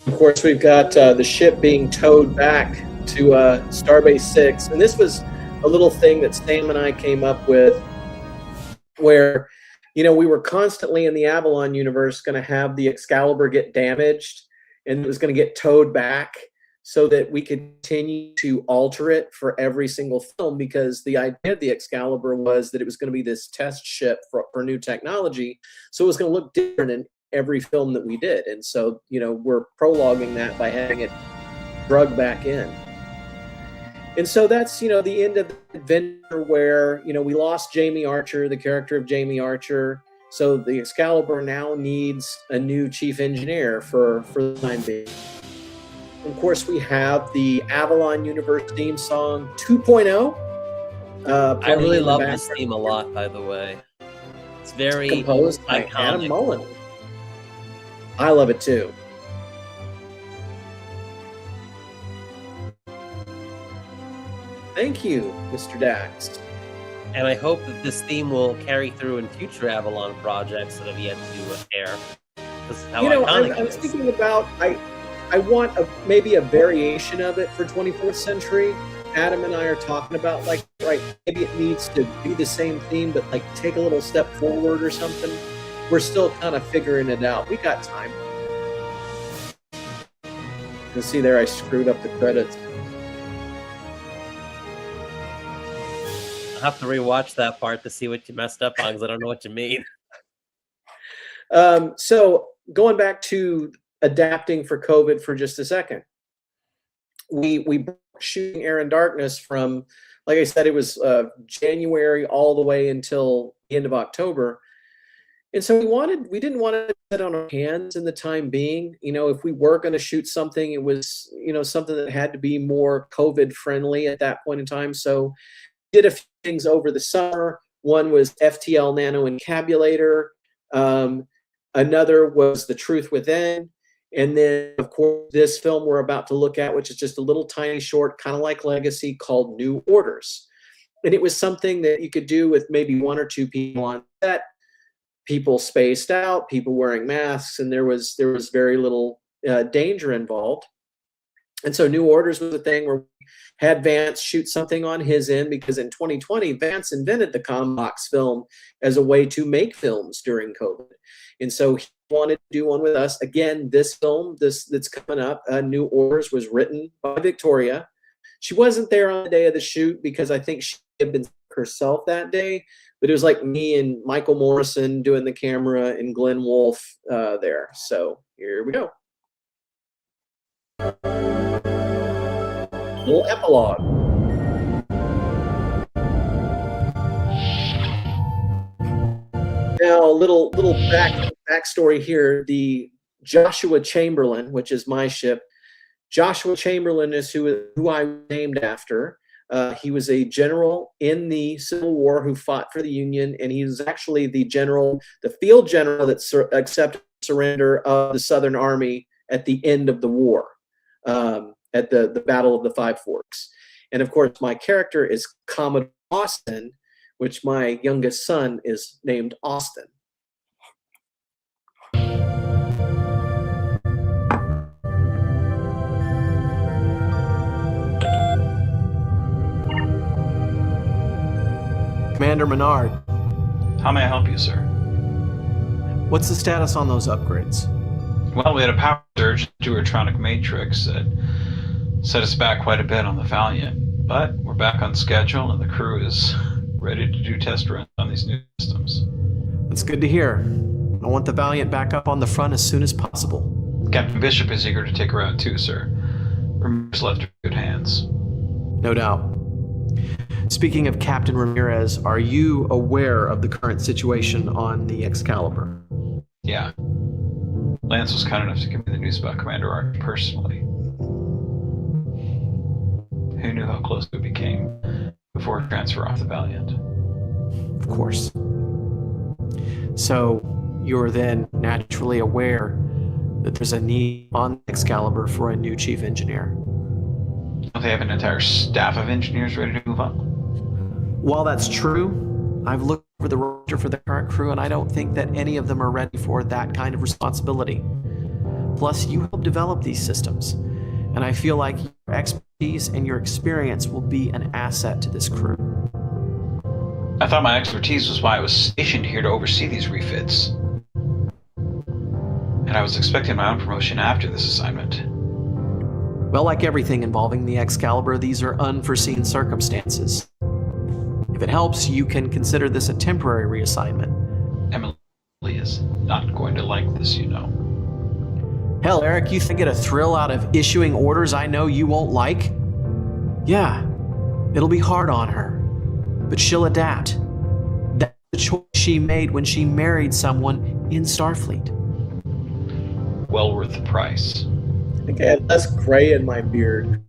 Of course, we've got the ship being towed back to Starbase 6. And this was a little thing that Sam and I came up with where, we were constantly in the Avalon universe going to have the Excalibur get damaged, and it was going to get towed back so that we could continue to alter it for every single film, because the idea of the Excalibur was that it was going to be this test ship for new technology. So it was going to look different in every film that we did. And so, we're prologuing that by having it drug back in. And so that's, the end of the adventure where, we lost Jamie Archer, the character of Jamie Archer. So the Excalibur now needs a new chief engineer for the time being. Of course, we have the Avalon Universe theme song 2.0. I really love this theme a lot, by the way. It's very composed by iconic. Adam Mullen. I love it too. Thank you, Mr. Dax. And I hope that this theme will carry through in future Avalon projects that have yet to air. I was thinking about, I want maybe a variation of it for 24th century. Adam and I are talking about, like, right, maybe it needs to be the same theme, but like take a little step forward or something. We're still kind of figuring it out. We got time. You can see there I screwed up the credits. I'll have to rewatch that part to see what you messed up on, because I don't know what you mean. So going back to adapting for COVID for just a second, we shooting Air and Darkness from, like I said, it was January all the way until the end of October. And so we didn't want to sit on our hands in the time being. If we were going to shoot something, it was, something that had to be more COVID friendly at that point in time. So we did a few things over the summer. One was FTL Nano Encabulator. Another was The Truth Within. And then, of course, this film we're about to look at, which is just a little tiny short, kind of like Legacy, called New Orders. And it was something that you could do with maybe one or two people on set, people spaced out, people wearing masks, and there was very little danger involved. And so New Orders was a thing where we had Vance shoot something on his end, because in 2020, Vance invented the Combox film as a way to make films during COVID. And so he wanted to do one with us. Again, this film, that's coming up, New Orders, was written by Victoria. She wasn't there on the day of the shoot because I think she had been sick herself that day, but it was like me and Michael Morrison doing the camera and Glenn Wolfe there. So here we go. Little epilogue. Now, a little backstory here. The Joshua Chamberlain, which is my ship, Joshua Chamberlain is who I named after. He was a general in the Civil War who fought for the Union, and he was actually the field general that accepted surrender of the Southern Army at the end of the war, at the Battle of the Five Forks. And of course, my character is Commodore Austin, which my youngest son is named Austin. Commander Menard. How may I help you, sir? What's the status on those upgrades? Well, we had a power surge to Electronic Matrix that set us back quite a bit on the Valiant, but we're back on schedule and the crew is ready to do test runs on these new systems. That's good to hear. I want the Valiant back up on the front as soon as possible. Captain Bishop is eager to take her out too, sir. Ramirez left her in good hands. No doubt. Speaking of Captain Ramirez, are you aware of the current situation on the Excalibur? Yeah. Lance was kind enough to give me the news about Commander Arch personally. Who knew how close we became before transfer off the Valiant? Of course. So you're then naturally aware that there's a need on Excalibur for a new chief engineer. Don't they have an entire staff of engineers ready to move on? While that's true, I've looked over the roster for the current crew, and I don't think that any of them are ready for that kind of responsibility. Plus, you helped develop these systems, and I feel like your expertise and your experience will be an asset to this crew. I thought my expertise was why I was stationed here to oversee these refits. And I was expecting my own promotion after this assignment. Well, like everything involving the Excalibur, these are unforeseen circumstances. If it helps, you can consider this a temporary reassignment. Emily is not going to like this, you know. Hell, Eric, you think I get a thrill out of issuing orders I know you won't like? Yeah, it'll be hard on her, but she'll adapt. That's the choice she made when she married someone in Starfleet. Well worth the price. I think I had less gray in my beard.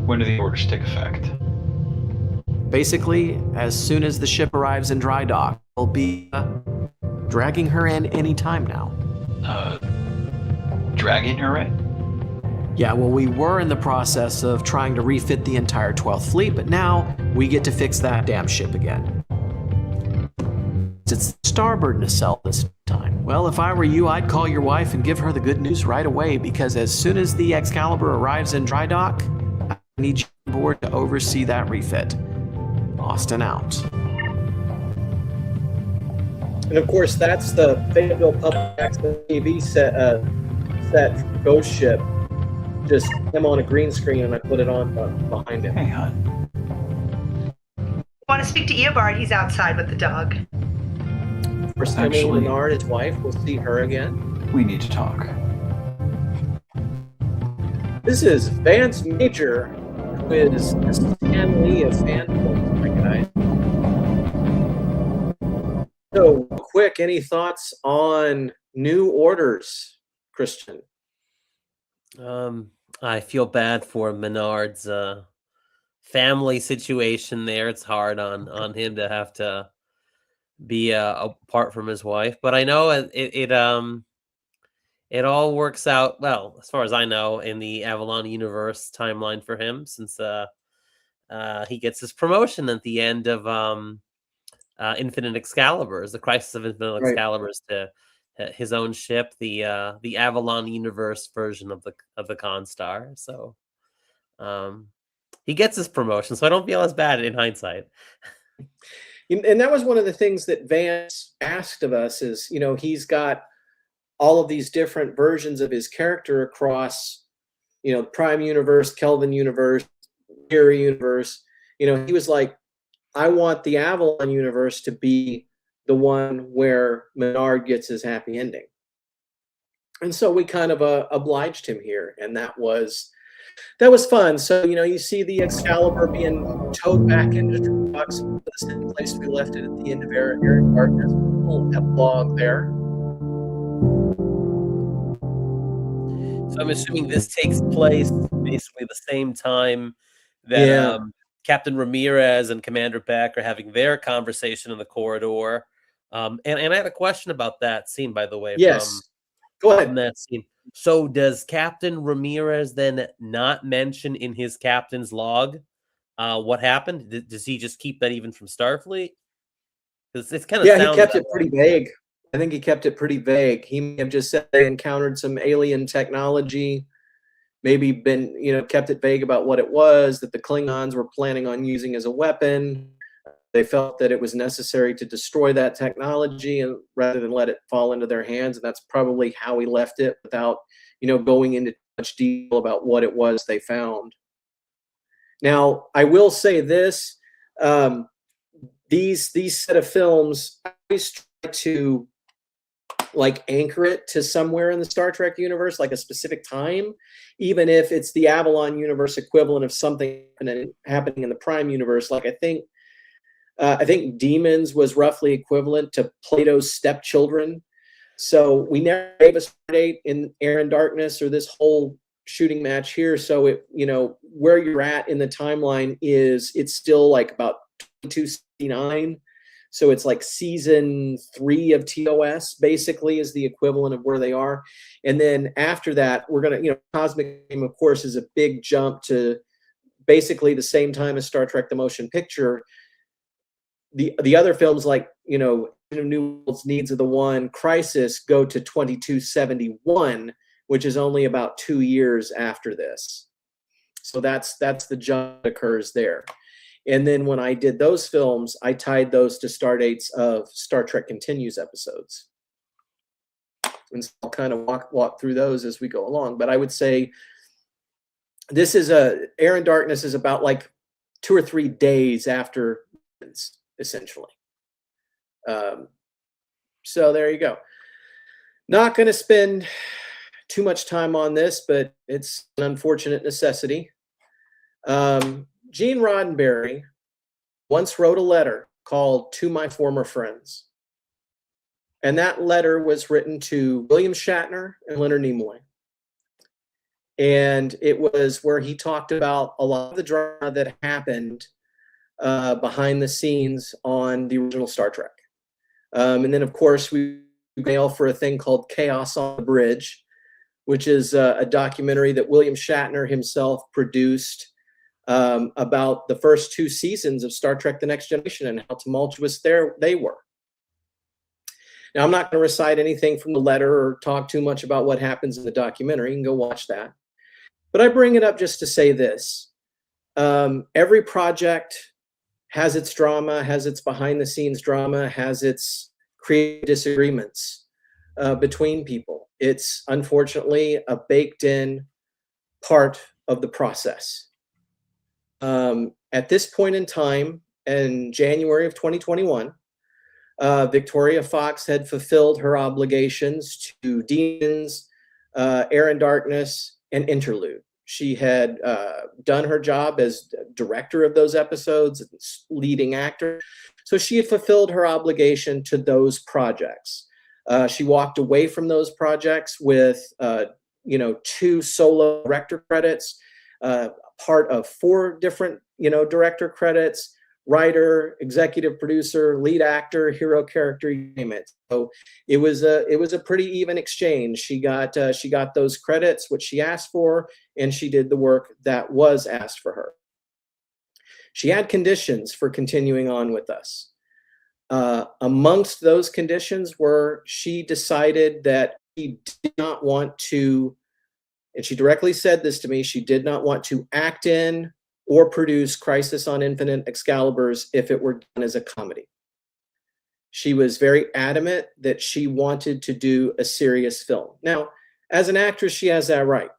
When do the orders take effect? Basically, as soon as the ship arrives in dry dock, we'll be dragging her in any time now. Dragging her in? Yeah, well, we were in the process of trying to refit the entire 12th Fleet, but now we get to fix that damn ship again. It's starboard nacelle this time. Well, if I were you, I'd call your wife and give her the good news right away, because as soon as the Excalibur arrives in dry dock, I need you on board to oversee that refit. Austin out. And of course, that's the Fayetteville Public Access TV set Ghost Ship. Just him on a green screen, and I put it on behind him. Hey, hon. Want to speak to Eobard? He's outside with the dog. First time Menard, his wife, we'll see her again. We need to talk. This is Vance Major, who is Stan Lee of fan films, recognize. So, quick, any thoughts on New Orders, Christian? I feel bad for Menard's family situation there. It's hard on him to have to be apart from his wife, but I know it all works out well, as far as I know, in the Avalon universe timeline for him, since he gets his promotion at the end of Infinite Excaliburs, the Crisis of Infinite Excaliburs, to his own ship, the Avalon universe version of the Constar. So he gets his promotion, so I don't feel as bad in hindsight. And that was one of the things that Vance asked of us is, he's got all of these different versions of his character across, Prime Universe, Kelvin Universe, Mirror Universe. He was like, I want the Avalon universe to be the one where Menard gets his happy ending. And so we kind of obliged him here, and that was fun. So, you see the Excalibur being towed back into the box, the same place we left it at the end of Aaron Darkness. A little epilogue there. So I'm assuming this takes place basically the same time that Captain Ramirez and Commander Beck are having their conversation in the corridor. And I had a question about that scene, by the way. Yes. Go ahead. From that scene. So does Captain Ramirez then not mention in his captain's log what happened? Does he just keep that even from Starfleet? Because it's kind of he kept it pretty vague. I think he kept it pretty vague. He may have just said they encountered some alien technology, maybe been, kept it vague about what it was, that the Klingons were planning on using as a weapon. They felt that it was necessary to destroy that technology and rather than let it fall into their hands. And that's probably how he left it without, going into much detail about what it was they found. Now, I will say this, these set of films, I always try to anchor it to somewhere in the Star Trek universe, like a specific time, even if it's the Avalon universe equivalent of something happening in the Prime universe. Like I think Demons was roughly equivalent to Plato's stepchildren. So we never gave a start date in Air and Darkness or this whole shooting match here. So it, where you're at in the timeline it's still like about 2269. So it's like season 3 of TOS basically is the equivalent of where they are. And then after that, we're going to, Cosmic Game, of course, is a big jump to basically the same time as Star Trek: The Motion Picture. The other films like, New Worlds, Needs of the One, Crisis go to 2271, which is only about 2 years after this. So that's the jump that occurs there. And then when I did those films, I tied those to star dates of Star Trek Continues episodes. And so I'll kind of walk through those as we go along. But I would say this is Air and Darkness is about like 2 or 3 days after, essentially. So there you go. Not going to spend too much time on this, but it's an unfortunate necessity. Gene Roddenberry once wrote a letter called To My Former Friends. And that letter was written to William Shatner and Leonard Nimoy. And it was where he talked about a lot of the drama that happened behind the scenes on the original Star Trek. And then, of course, we mail for a thing called Chaos on the Bridge, which is a documentary that William Shatner himself produced about the first 2 seasons of Star Trek: The Next Generation and how tumultuous they were. Now, I'm not going to recite anything from the letter or talk too much about what happens in the documentary. You can go watch that. But I bring it up just to say this. Every project has its drama, has its behind-the-scenes drama, has its creative disagreements between people. It's unfortunately a baked-in part of the process. At this point in time, in January of 2021, Victoria Fox had fulfilled her obligations to Demons, Air and Darkness, and Interlude. She had done her job as director of those episodes, leading actor. So she had fulfilled her obligation to those projects. She walked away from those projects with 2 solo director credits, part of 4 different director credits, writer, executive producer, lead actor, hero character, you name it. So it was a pretty even exchange. She got those credits, which she asked for, and she did the work that was asked for her. She had conditions for continuing on with us. Amongst those conditions were she decided that she did not want to, and she directly said this to me, she did not want to act in or produce Crisis on Infinite Excaliburs if it were done as a comedy. She was very adamant that she wanted to do a serious film. Now, as an actress, she has that right.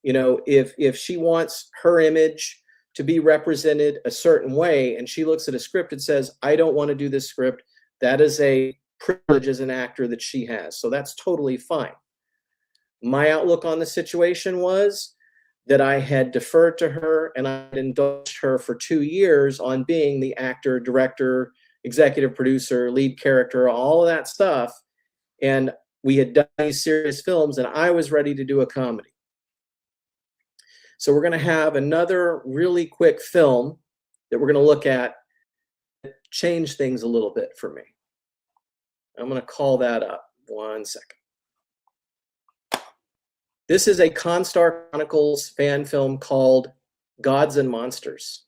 If she wants her image to be represented a certain way and she looks at a script and says, I don't want to do this script, that is a privilege as an actor that she has. So that's totally fine. My outlook on the situation was that I had deferred to her and I had indulged her for 2 years on being the actor, director, executive producer, lead character, all of that stuff. And we had done these serious films and I was ready to do a comedy. So we're going to have another really quick film that we're going to look at that change things a little bit for me. I'm going to call that up. 1 second. This is a Constar Chronicles fan film called Gods and Monsters.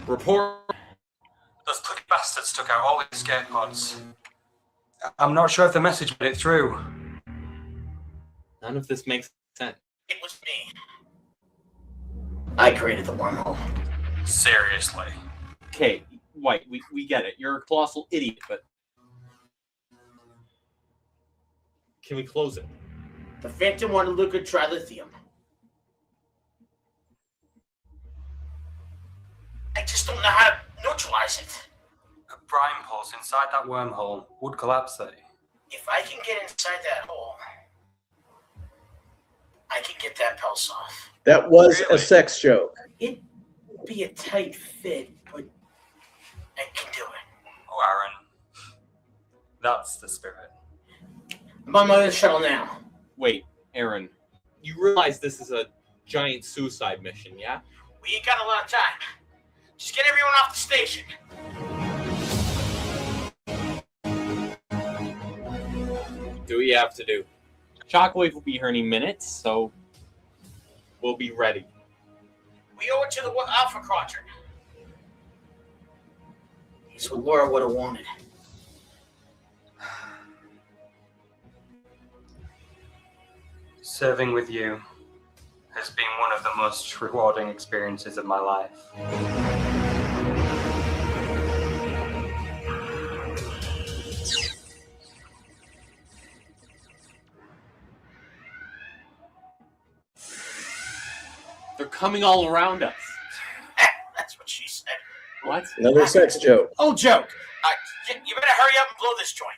Report. Those clicky bastards took out all the escape pods. I'm not sure if the message made it through. None of this makes sense. It was me. I created the wormhole. Seriously. Okay, White, we get it. You're a colossal idiot, but... Can we close it? The Phantom wanted Luca trilithium. I just don't know how to neutralize it. A brine pulse inside that wormhole would collapse it. If I can get inside that hole, I can get that pulse off. That was a sex joke. It'd be a tight fit, but I can do it. Oh, Aaron. That's the spirit. I'm on my other shuttle now. Wait, Aaron. You realize this is a giant suicide mission, yeah? We ain't got a lot of time. Just get everyone off the station. Do what you have to do. Shockwave will be here any minute, so we'll be ready. We owe it to the Alpha Quadrant. It's what Laura would have wanted. Serving with you of the most rewarding experiences of my life. They're coming all around us. That's what she said. What? Another sex joke. Old joke. You better hurry up and blow this joint.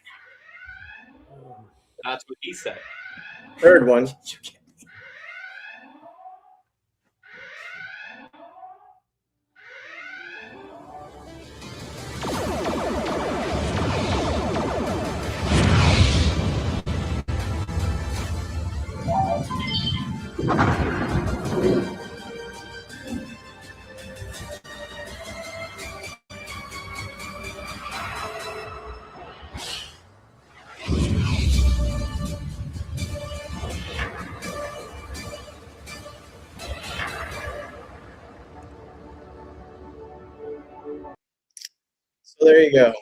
That's what he said. Third one. So there you go.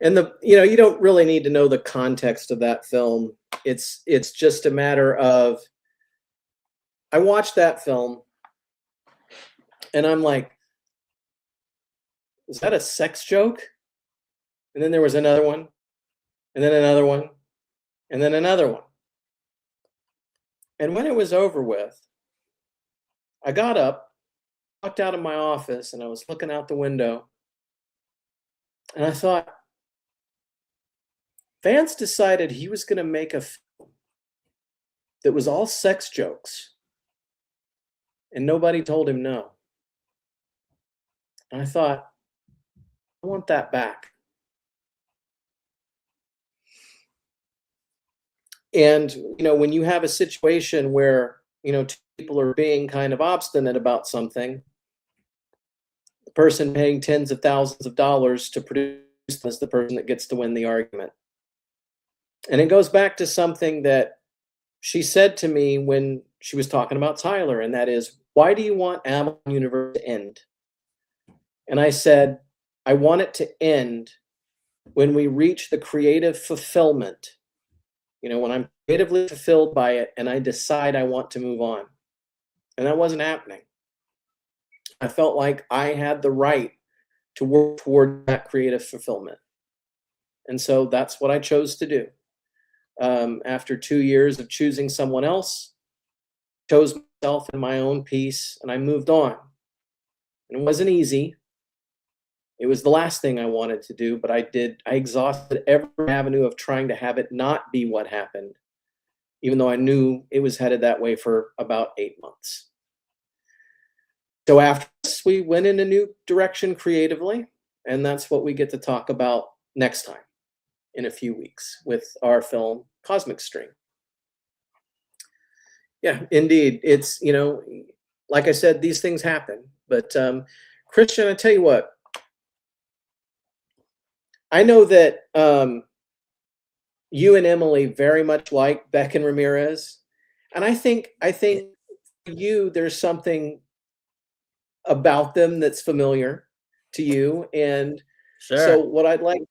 And you don't really need to know the context of that film. It's just a matter of, I watched that film and I'm like, is that a sex joke? And then there was another one, and then another one, and then another one. And when it was over with, I got up, walked out of my office, and I was looking out the window, and I thought, Vance decided he was going to make a film that was all sex jokes, and nobody told him no. And I thought, I want that back. And, when you have a situation where, two people are being kind of obstinate about something, the person paying tens of thousands of dollars to produce is the person that gets to win the argument. And it goes back to something that she said to me when she was talking about Tyler, and that is, why do you want Avalon Universe to end? And I said, I want it to end when we reach the creative fulfillment. When I'm creatively fulfilled by it and I decide I want to move on. And that wasn't happening. I felt like I had the right to work toward that creative fulfillment. And so that's what I chose to do. After 2 years of choosing someone else, chose myself and my own peace, and I moved on. And it wasn't easy. It was the last thing I wanted to do, but I exhausted every avenue of trying to have it not be what happened, even though I knew it was headed that way for about 8 months. So after this, we went in a new direction creatively, and that's what we get to talk about next time in a few weeks with our film, Cosmic String. Yeah, indeed. It's, like I said, these things happen. But Christian, I tell you what, I know that you and Emily very much like Beck and Ramirez, and I think for you there's something about them that's familiar to you, and Sure. So what I'd like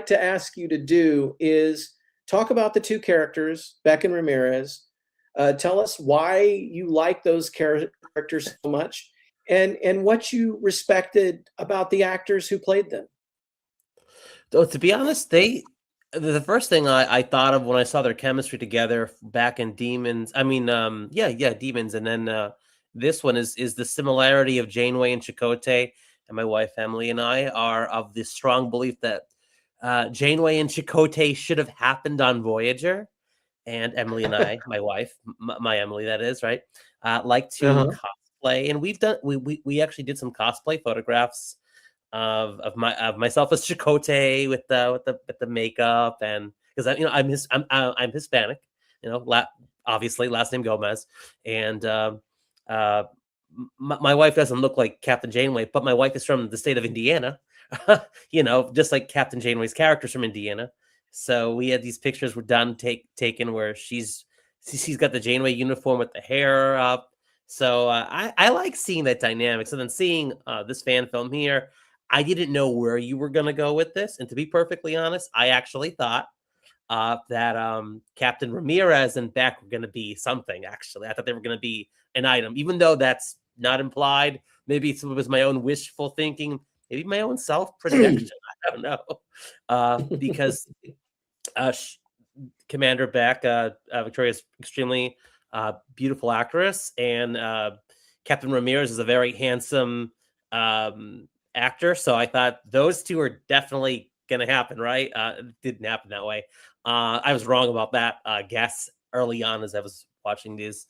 to ask you to do is talk about the two characters, Beck and Ramirez. Tell us why you like those characters so much, and what you respected about the actors who played them. So to be honest, the first thing I thought of when I saw their chemistry together back in Demons, Demons, and then this one is the similarity of Janeway and Chakotay. And my wife Emily and I are of the strong belief that Janeway and Chakotay should have happened on Voyager. And Emily and I, my wife, my Emily, that is, right, like to cosplay, and we actually did some cosplay photographs of myself as Chakotay with the makeup, and because I'm Hispanic, obviously last name Gomez, and my wife doesn't look like Captain Janeway, but my wife is from the state of Indiana, just like Captain Janeway's character's from Indiana. So we had these pictures were taken where she's got the Janeway uniform with the hair up. So I like seeing that dynamic. So then seeing this fan film here, I didn't know where you were going to go with this. And to be perfectly honest, I actually thought that Captain Ramirez and Beck were going to be something. Actually, I thought they were going to be an item, even though that's not implied. Maybe it was my own wishful thinking, maybe my own self projection. I don't know, because Commander Beck, Victoria's extremely beautiful actress, and Captain Ramirez is a very handsome actor. So I thought those two are definitely going to happen, right? It didn't happen that way. I was wrong about that guess early on as I was watching these.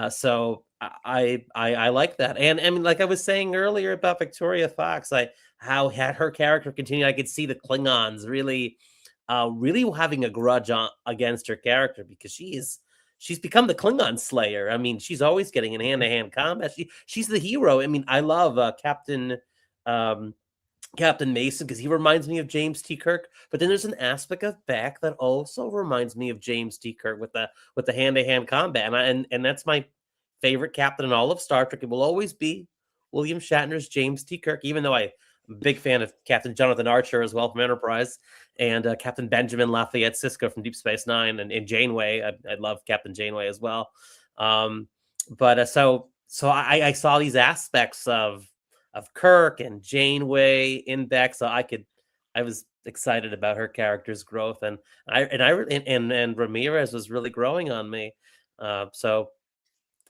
So I like that, and I mean, like I was saying earlier about Victoria Fox, how had her character continued. I could see the Klingons really having a grudge against her character, because she's become the Klingon Slayer. I mean, she's always getting in hand-to-hand combat. She's the hero. I mean, I love Captain Mason, because he reminds me of James T. Kirk. But then there's an aspect of Beck that also reminds me of James T. Kirk with the hand-to-hand combat, and that's my favorite captain in all of Star Trek. It will always be William Shatner's James T. Kirk, even though I'm a big fan of Captain Jonathan Archer as well from Enterprise, and Captain Benjamin Lafayette Sisko from Deep Space Nine, and Janeway. I love Captain Janeway as well. So I saw these aspects of Kirk and Janeway in Beck, so I was excited about her character's growth, and Ramirez was really growing on me. So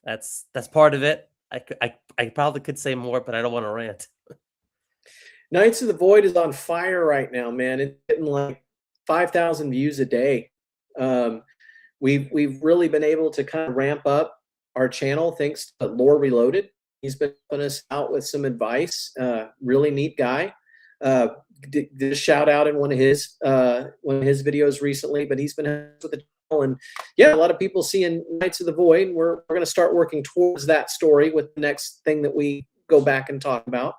that's part of it. I probably could say more, but I don't want to rant. Knights of the Void is on fire right now, man. It's getting like 5,000 views a day. We've really been able to kind of ramp up our channel thanks to Lore Reloaded. He's been helping us out with some advice. Really neat guy. Did a shout out in one of his videos recently, but he's been with the channel, and yeah, a lot of people seeing Knights of the Void. We're going to start working towards that story with the next thing that we go back and talk about.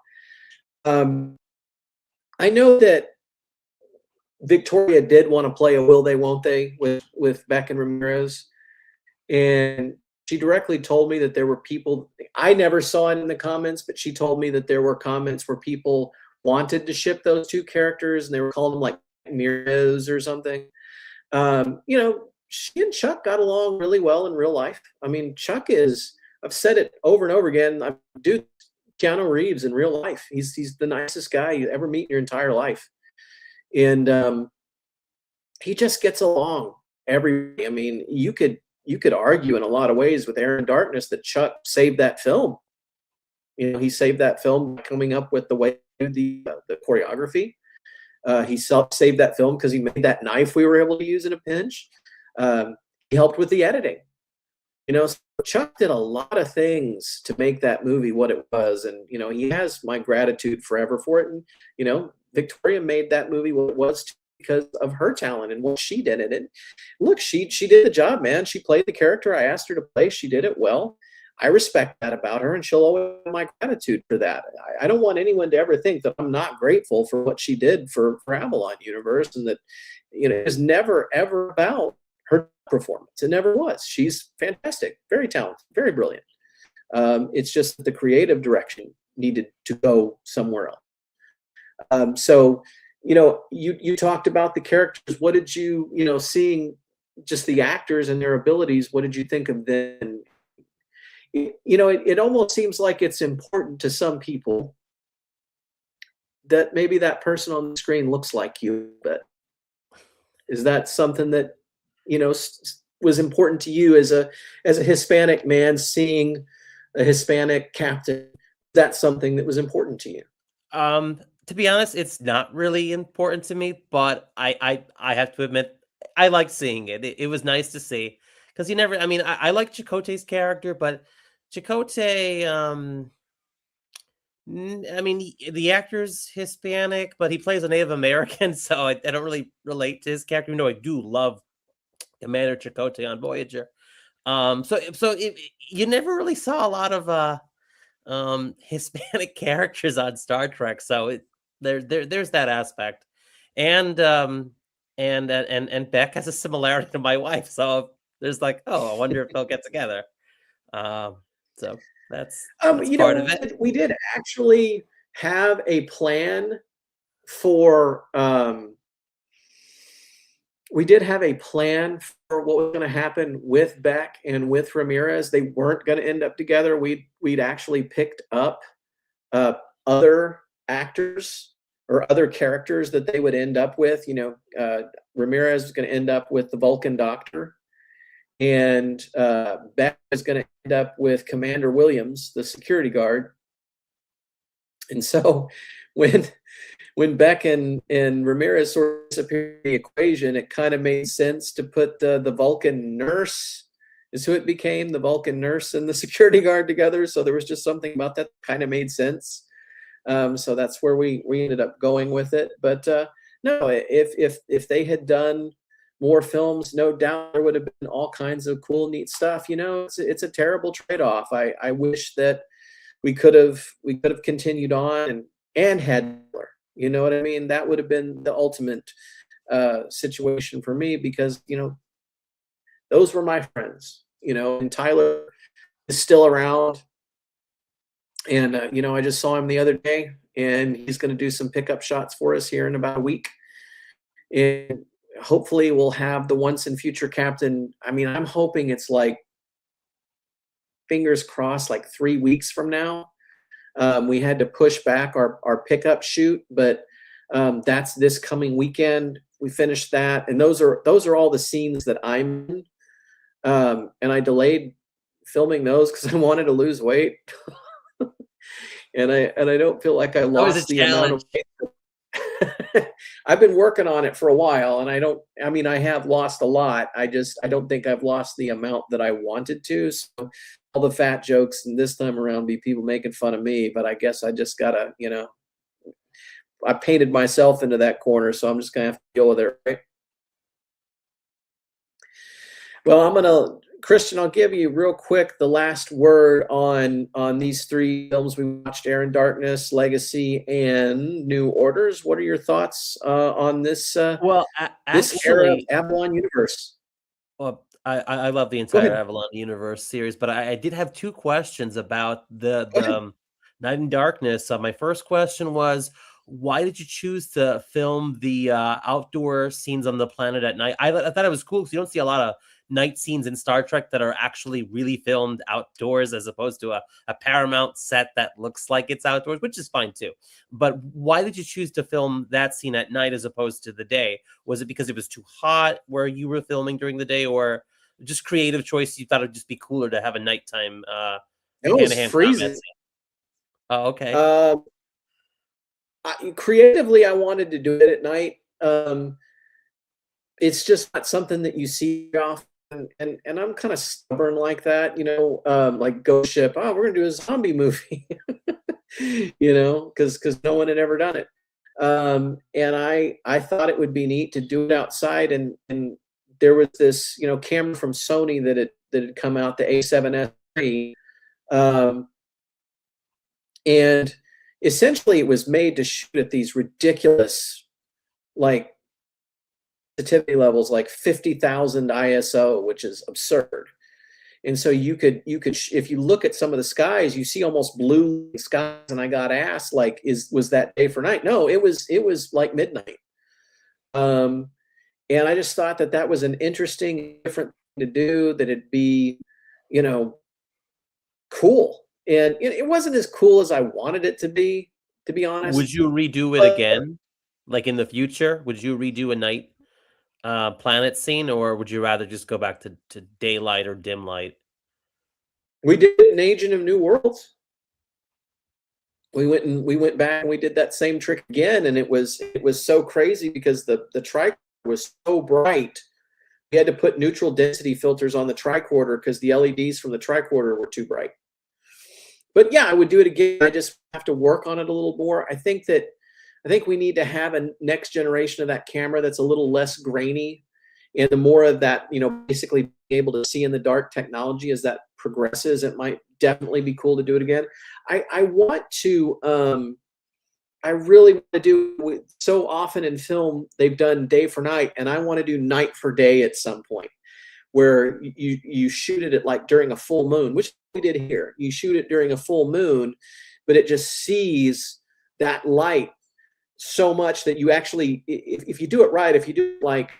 I know that Victoria did want to play a Will They Won't They with Beck and Ramirez, and she directly told me that there were people, I never saw it in the comments, but she told me that there were comments where people wanted to ship those two characters, and they were calling them like Ramirez or something. She and Chuck got along really well in real life. I mean, Chuck is, I've said it over and over again, dude, Keanu Reeves in real life. He's the nicest guy you ever meet in your entire life. And he just gets along I mean, you could argue in a lot of ways with Aaron Darkness that Chuck saved that film. He saved that film by coming up with the way the choreography. He saved that film because he made that knife we were able to use in a pinch. He helped with the editing. So Chuck did a lot of things to make that movie what it was, and he has my gratitude forever for it. And Victoria made that movie what it was because of her talent and what she did in it. Look, she did the job, man. She played the character I asked her to play. She did it well. I respect that about her, and she'll always have my gratitude for that. I don't want anyone to ever think that I'm not grateful for what she did for Avalon Universe, and that it was never ever about her performance. It never was. She's fantastic, very talented, very brilliant. It's just the creative direction needed to go somewhere else. So you talked about the characters. What did you seeing just the actors and their abilities, what did you think of them? It almost seems like it's important to some people that maybe that person on the screen looks like you, but is that something that was important to you as a Hispanic man seeing a Hispanic captain? That's something that was important to you? To be honest, it's not really important to me, but I have to admit I liked seeing it. It was nice to see, because I like Chakotay's character, but Chakotay, the actor's Hispanic, but he plays a Native American, so I don't really relate to his character, even though I do love Commander Chakotay on Voyager. You never really saw a lot of Hispanic characters on Star Trek, so there's that aspect, and Beck has a similarity to my wife, so there's like, I wonder if they'll get together. So that's part of it. We did actually have a plan for we did have a plan for what was going to happen with Beck and with Ramirez. They weren't going to end up together. We'd actually picked up other actors or other characters that they would end up with. Ramirez was going to end up with the Vulcan doctor, and Beck is going to end up with Commander Williams, the security guard. And so when Beck and Ramirez sort of disappeared in the equation, it kind of made sense to put the Vulcan nurse is who it became, the Vulcan nurse and the security guard together. So there was just something about that kind of made sense. So that's where we ended up going with it. But no, if they had done more films, no doubt there would have been all kinds of cool, neat stuff. It's a terrible trade-off. I wish that we could have continued on and had more. You know what I mean? That would have been the ultimate situation for me, because those were my friends. And Tyler is still around, and I just saw him the other day, and he's going to do some pickup shots for us here in about a week, and hopefully we'll have the once and future captain. I mean, I'm hoping it's like, fingers crossed, like 3 weeks from now. We had to push back our pickup shoot, but that's this coming weekend. We finished that, and those are all the scenes that I'm in. And I delayed filming those because I wanted to lose weight, and I don't feel like I lost the amount of weight. I've been working on it for a while, and I have lost a lot. I don't think I've lost the amount that I wanted to. So all the fat jokes and this time around be people making fun of me, but I guess I just gotta, I painted myself into that corner, so I'm just gonna have to deal with it, right? Well, Christian, I'll give you real quick the last word on these 3 films we watched: Air and Darkness, Legacy, and New Orders. What are your thoughts on this? This era of Avalon universe. Well, I love the entire Avalon universe series, but I did have 2 questions about the Night and Darkness. My first question was, why did you choose to film the outdoor scenes on the planet at night? I thought it was cool because you don't see a lot of night scenes in Star Trek that are actually really filmed outdoors, as opposed to a Paramount set that looks like it's outdoors, which is fine too. But why did you choose to film that scene at night as opposed to the day? Was it because it was too hot where you were filming during the day, or just creative choice? You thought it'd just be cooler to have a nighttime It was hand-to-hand freezing. combat scene? Oh, okay. Creatively, I wanted to do it at night. It's just not something that you see often. And I'm kind of stubborn like that, like Ghost Ship. Oh, we're gonna do a zombie movie, because no one had ever done it. And I thought it would be neat to do it outside. And there was this, camera from Sony that had come out, the A7S3, and essentially it was made to shoot at these ridiculous, like, sensitivity levels, like 50,000 ISO, which is absurd. And so you could if you look at some of the skies, you see almost blue skies, and I got asked, like, was that day for night? No, it was like midnight. And I just thought that was an interesting, different thing to do, that it'd be, cool. And it wasn't as cool as I wanted it to be honest. Would you redo it again, like in the future? Would you redo a night planet scene, or would you rather just go back to daylight or dim light? We did it in Agent of New Worlds. We went back and we did that same trick again, and it was so crazy because the tricorder was so bright. We had to put neutral density filters on the tricorder because the LEDs from the tricorder were too bright. But yeah, I would do it again. I just have to work on it a little more. I think we need to have a next generation of that camera that's a little less grainy, and the more of that, basically being able to see in the dark technology as that progresses, it might definitely be cool to do it again. I want to, I really want to do, so often in film, they've done day for night, and I want to do night for day at some point, where you shoot it at, like, during a full moon, which we did here. You shoot it during a full moon, but it just sees that light so much that you actually, if you do it right, if you do it like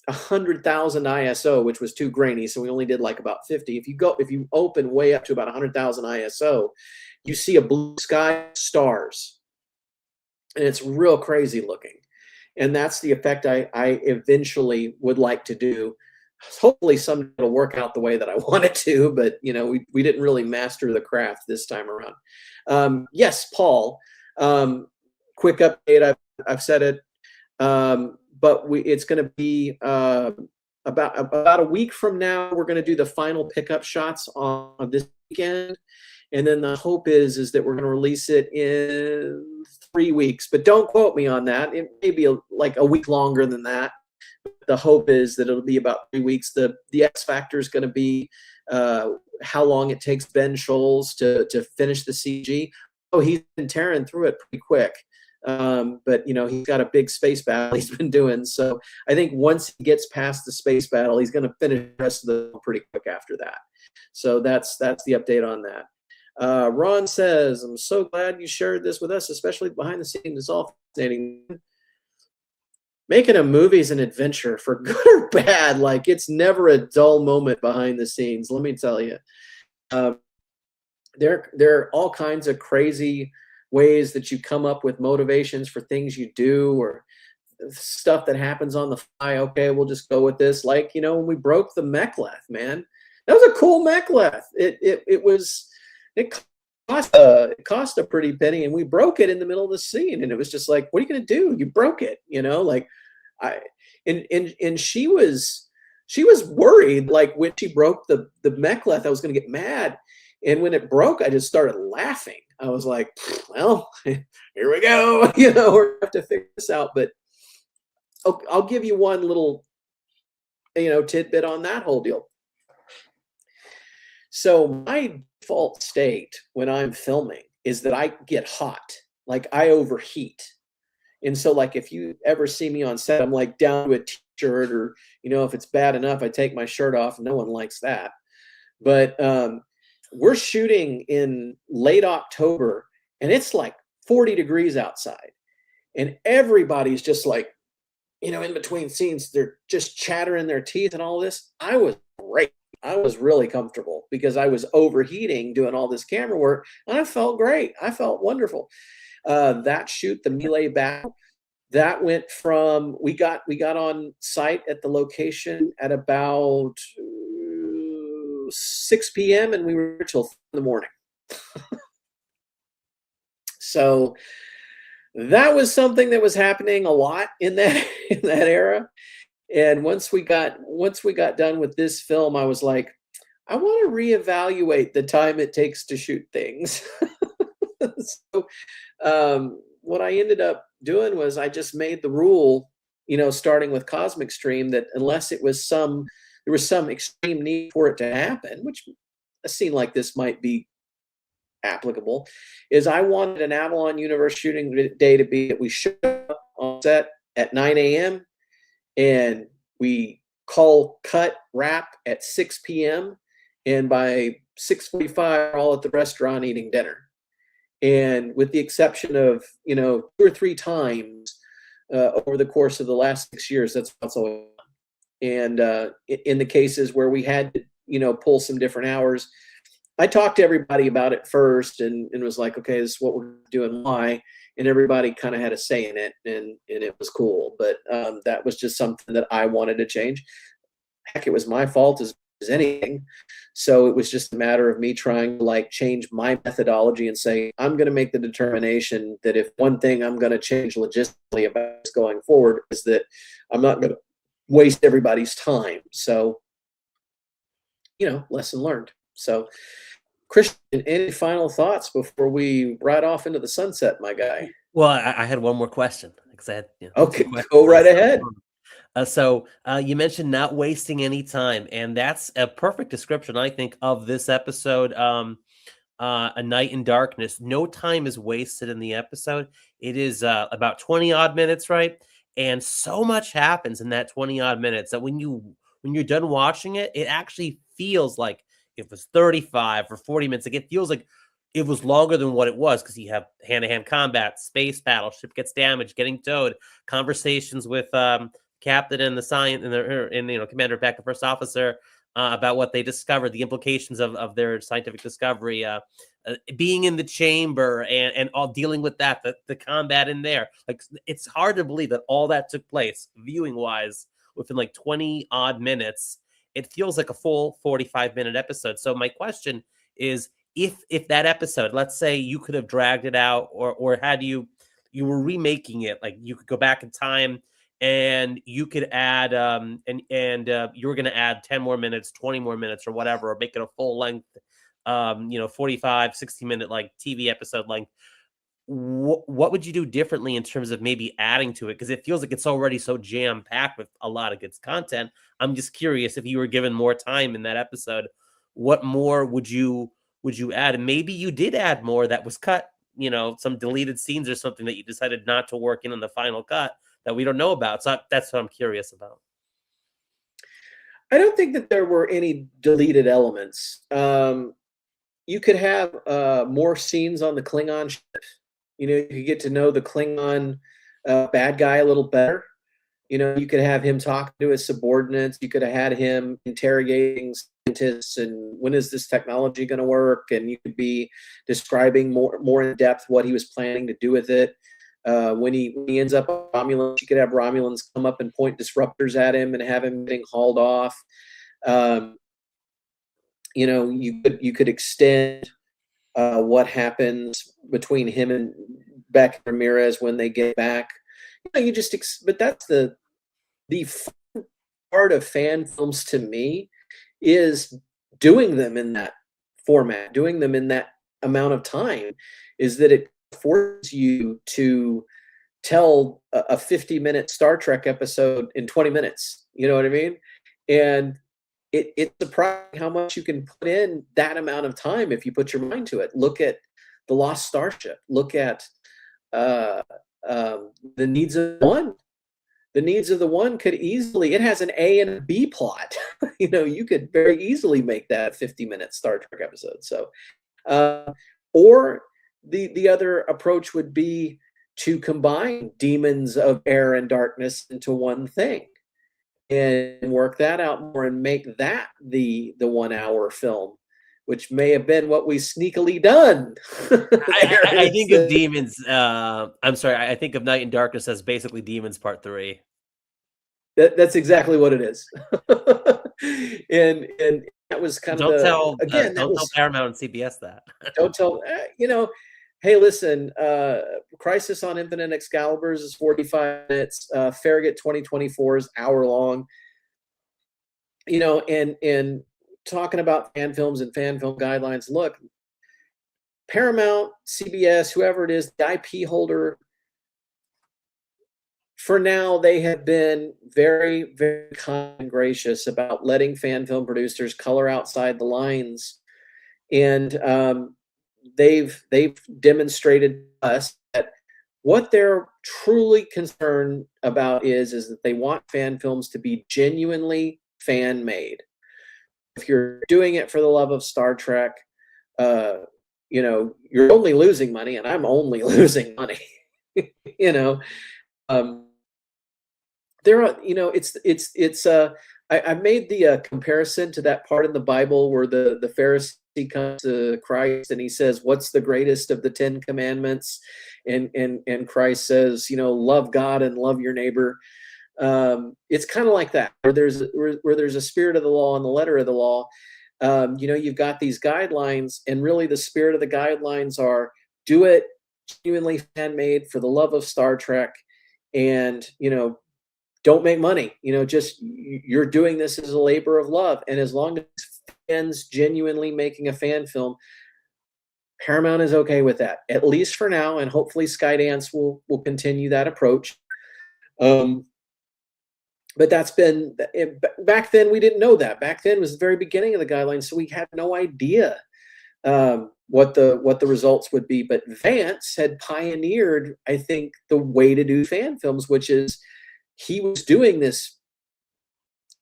100,000 ISO, which was too grainy, so we only did like about 50. If you open way up to about 100,000 ISO, you see a blue sky, stars, and it's real crazy looking. And that's the effect I eventually would like to do. Hopefully someday it'll work out the way that I want it to, but you know, we didn't really master the craft this time around. Yes, Paul, quick update. I've said it, but it's going to be about a week from now. We're going to do the final pickup shots on this weekend, and then the hope is that we're going to release it in 3 weeks. But don't quote me on that. It may be like a week longer than that. The hope is that it'll be about 3 weeks. The X factor is going to be how long it takes Ben Scholes to finish the CG. Oh, he's been tearing through it pretty quick. But you know, he's got a big space battle he's been doing. So I think once he gets past the space battle, he's going to finish the rest of the film pretty quick after that. So that's the update on that. Ron says, I'm so glad you shared this with us, especially behind the scenes. It's all fascinating. Making a movie is an adventure, for good or bad. Like, it's never a dull moment behind the scenes, let me tell you. There are all kinds of crazy ways that you come up with motivations for things you do, or stuff that happens on the fly. Okay, we'll just go with this. Like, you know, when we broke the mechleth, man, that was a cool mechleth. It cost a pretty penny, and we broke it in the middle of the scene, and it was just like, what are you going to do? You broke it, you know, like and she was worried, like when she broke the mechleth, I was going to get mad. And when it broke, I just started laughing. I was like, well, here we go. You know, we're going to have to figure this out. But I'll give you one little, you know, tidbit on that whole deal. So my default state when I'm filming is that I get hot. Like, I overheat. And so, like, if you ever see me on set, I'm like down to a t-shirt, or, you know, if it's bad enough, I take my shirt off. No one likes that. But we're shooting in late October, and it's like 40 degrees outside, and everybody's just like, you know, in between scenes, they're just chattering their teeth and all this. I was great. I was really comfortable because I was overheating doing all this camera work, and I felt great. I felt wonderful. That shoot, the melee battle, that went from, we got on site at the location at about 6 p.m. and we were here till 3 in the morning. So that was something that was happening a lot in that era. And once we got done with this film, I was like, I want to reevaluate the time it takes to shoot things. So what I ended up doing was I just made the rule, you know, starting with Cosmic Stream, that unless there was some extreme need for it to happen, which a scene like this might be applicable, is I wanted an Avalon Universe shooting day to be that we show up on set at 9 a.m. and we call cut wrap at 6 p.m. and by 6:45 we're all at the restaurant eating dinner. And with the exception of, you know, 2 or 3 times over the course of the last 6 years, that's what's always on. And in the cases where we had to, you know, pull some different hours, I talked to everybody about it first and was like, okay, this is what we're doing, why, and everybody kind of had a say in it, and it was cool. But that was just something that I wanted to change. Heck, it was my fault as anything. So it was just a matter of me trying to like change my methodology and say, I'm going to make the determination that if one thing I'm going to change logistically about this going forward is that I'm not going to waste everybody's time. So, you know, lesson learned. So, Christian, any final thoughts before we ride off into the sunset, my guy? Well, I had one more question because I had, you know, okay, go right ahead. So you mentioned not wasting any time, and that's a perfect description, I think, of this episode. A Night in Darkness. No time is wasted in the episode. It is about 20 odd minutes, right? And so much happens in that 20 odd minutes that when you're done watching it, it actually feels like it was 35 or 40 minutes. Like, it feels like it was longer than what it was, because you have hand-to-hand combat, space battle, ship gets damaged, getting towed, conversations with captain and the science and Commander Beck, the first officer, about what they discovered, the implications of their scientific discovery, being in the chamber and all dealing with that, the combat in there. Like, it's hard to believe that all that took place viewing wise within like 20 odd minutes. It feels like a full 45-minute episode. So my question is, if that episode, let's say you could have dragged it out, or had you were remaking it, like you could go back in time and you could add you were going to add 10 more minutes, 20 more minutes or whatever, or make it a full length 45 60-minute like TV episode length, what would you do differently in terms of maybe adding to it? Because it feels like it's already so jam packed with a lot of good content. I'm just curious, if you were given more time in that episode, what more would you add? And maybe you did add more that was cut, some deleted scenes or something that you decided not to work in the final cut that we don't know about. So that's what I'm curious about. I don't think that there were any deleted elements. You could have more scenes on the Klingon ship. You could get to know the Klingon bad guy a little better. You could have him talking to his subordinates. You could have had him interrogating scientists and when is this technology going to work? And you could be describing more in depth what he was planning to do with it. When he ends up on Romulans, you could have Romulans come up and point disruptors at him and have him getting hauled off. You could extend what happens between him and Beck and Ramirez when they get back. But that's the fun part of fan films to me, is doing them in that format, doing them in that amount of time, is that it forces you to tell a 50-minute Star Trek episode in 20 minutes. You know what I mean? And it's surprising how much you can put in that amount of time if you put your mind to it. Look at The Lost Starship. Look at The Needs of One. The Needs of the One could easily, it has an A and a B plot. You could very easily make that a 50-minute Star Trek episode. So, or the other approach would be to combine Demons of Air and Darkness into one thing and work that out more and make that the 1 hour film, which may have been what we sneakily done. I think of Demons. I'm sorry. I think of Night and Darkness as basically Demons Part 3. That's exactly what it is. and that was kind don't of tell tell Paramount and CBS that. Don't tell. Hey, listen. Crisis on Infinite Excaliburs is 45 minutes. Farragut 2024 is hour long. And talking about fan films and fan film guidelines. Look, Paramount, CBS, whoever it is, the IP holder. For now, they have been very, very kind and gracious about letting fan film producers color outside the lines, and they've demonstrated to us that what they're truly concerned about is that they want fan films to be genuinely fan made. If you're doing it for the love of Star Trek, you're only losing money, and I'm only losing money. There are, I made the comparison to that part in the Bible where the Pharisee comes to Christ and he says, "What's the greatest of the 10 commandments?" And Christ says, "Love God and love your neighbor." It's kind of like that, where there's a spirit of the law and the letter of the law. You've got these guidelines, and really the spirit of the guidelines are do it genuinely fan made for the love of Star Trek, and don't make money. Just you're doing this as a labor of love. And as long as fans genuinely making a fan film, Paramount is okay with that, at least for now. And hopefully Skydance will continue that approach. But that's been, back then we didn't know that. Back then was the very beginning of the guidelines, so we had no idea what the results would be. But Vance had pioneered, I think, the way to do fan films, which is he was doing this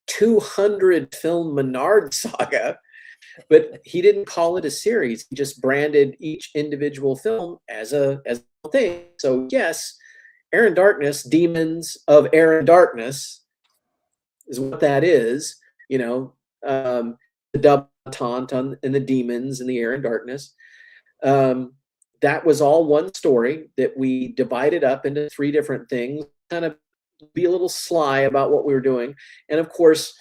200 film Menard saga, but he didn't call it a series. He just branded each individual film as a thing. So yes, Air and Darkness, Demons of Air and Darkness is what that is. You know, the double entente and the demons and the air and darkness. That was all one story that we divided up into 3 different things, kind of be a little sly about what we were doing. And of course,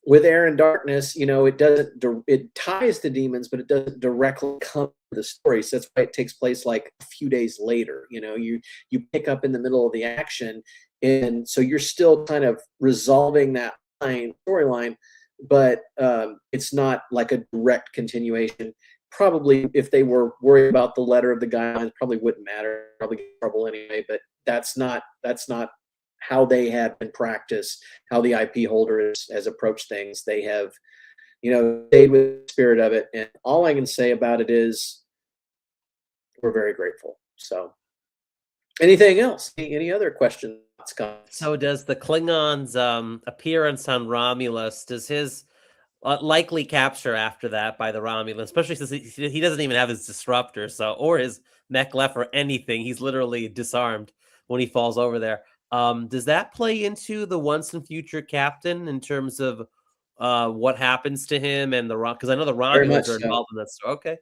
with air and darkness, you know, it ties to demons, but it doesn't directly come to the story. So that's why it takes place like a few days later. You know, you pick up in the middle of the action, and so you're still kind of resolving that storyline, but it's not like a direct continuation. Probably if they were worried about the letter of the guidelines, probably wouldn't matter. Probably get in trouble anyway. But that's not how they have in practice, how the IP holder has approached things. They have, you know, stayed with the spirit of it. And all I can say about it is we're very grateful. So anything else? Any other questions? So does the Klingons' appearance on Romulus, does his likely capture after that by the Romulans, especially since he doesn't even have his disruptor, or his mech left or anything. He's literally disarmed when he falls over there. Does that play into the once and future captain in terms of what happens to him and because I know the Romulans are involved in that. So, okay.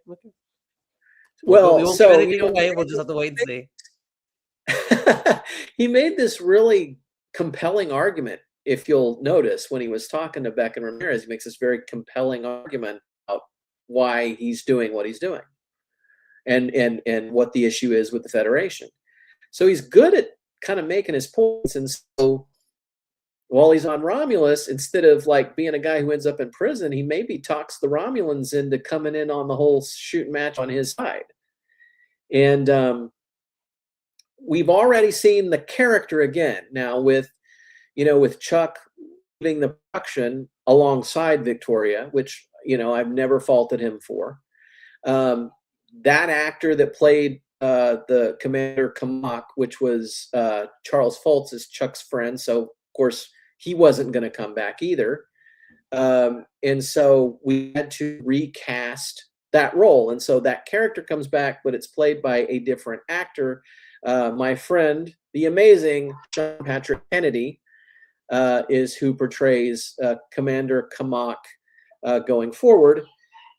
Well, we won't give anything away. We'll just have to wait and see. He made this really compelling argument. If you'll notice, when he was talking to Beck and Ramirez, he makes this very compelling argument about why he's doing what he's doing, and what the issue is with the Federation. So he's good at kind of making his points. And so while he's on Romulus, instead of like being a guy who ends up in prison, he maybe talks the Romulans into coming in on the whole shooting match on his side. And we've already seen the character again now with Chuck leading the production alongside Victoria, which, I've never faulted him for. That actor that played the Commander Kamak, which was Charles Fultz, is Chuck's friend. So, of course, he wasn't going to come back either. And so we had to recast that role. And so that character comes back, but it's played by a different actor. My friend, the amazing Sean Patrick Kennedy, is who portrays Commander Kamak going forward.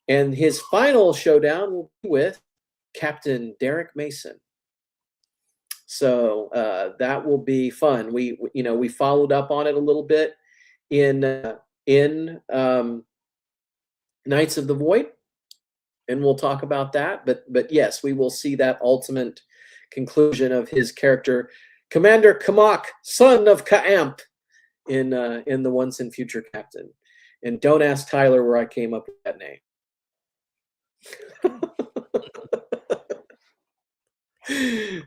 And his final showdown will be with Captain Derek Mason. So that will be fun. We followed up on it a little bit in Knights of the Void, and we'll talk about that. But yes, we will see that ultimate conclusion of his character, Commander Kamak, son of Kaamp, in the Once and Future Captain. And don't ask Tyler where I came up with that name.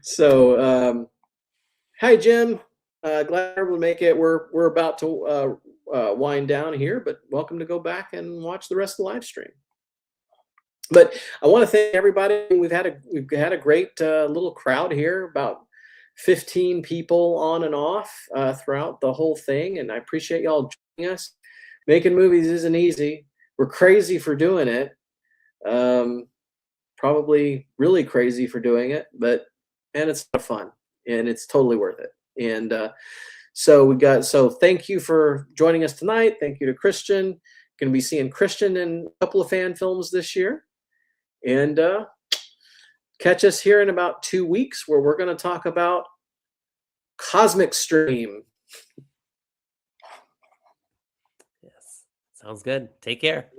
So, hi Jim. Glad we're able to make it. We're about to wind down here, but welcome to go back and watch the rest of the live stream. But I want to thank everybody. We've had a great little crowd here, about 15 people on and off throughout the whole thing, and I appreciate y'all joining us. Making movies isn't easy. We're crazy for doing it. Probably really crazy for doing it, and it's fun, and it's totally worth it. And so thank you for joining us tonight. Thank you to Christian. Going to be seeing Christian in a couple of fan films this year. And catch us here in about 2 weeks, where we're going to talk about Cosmic Stream. Yes. Sounds good. Take care.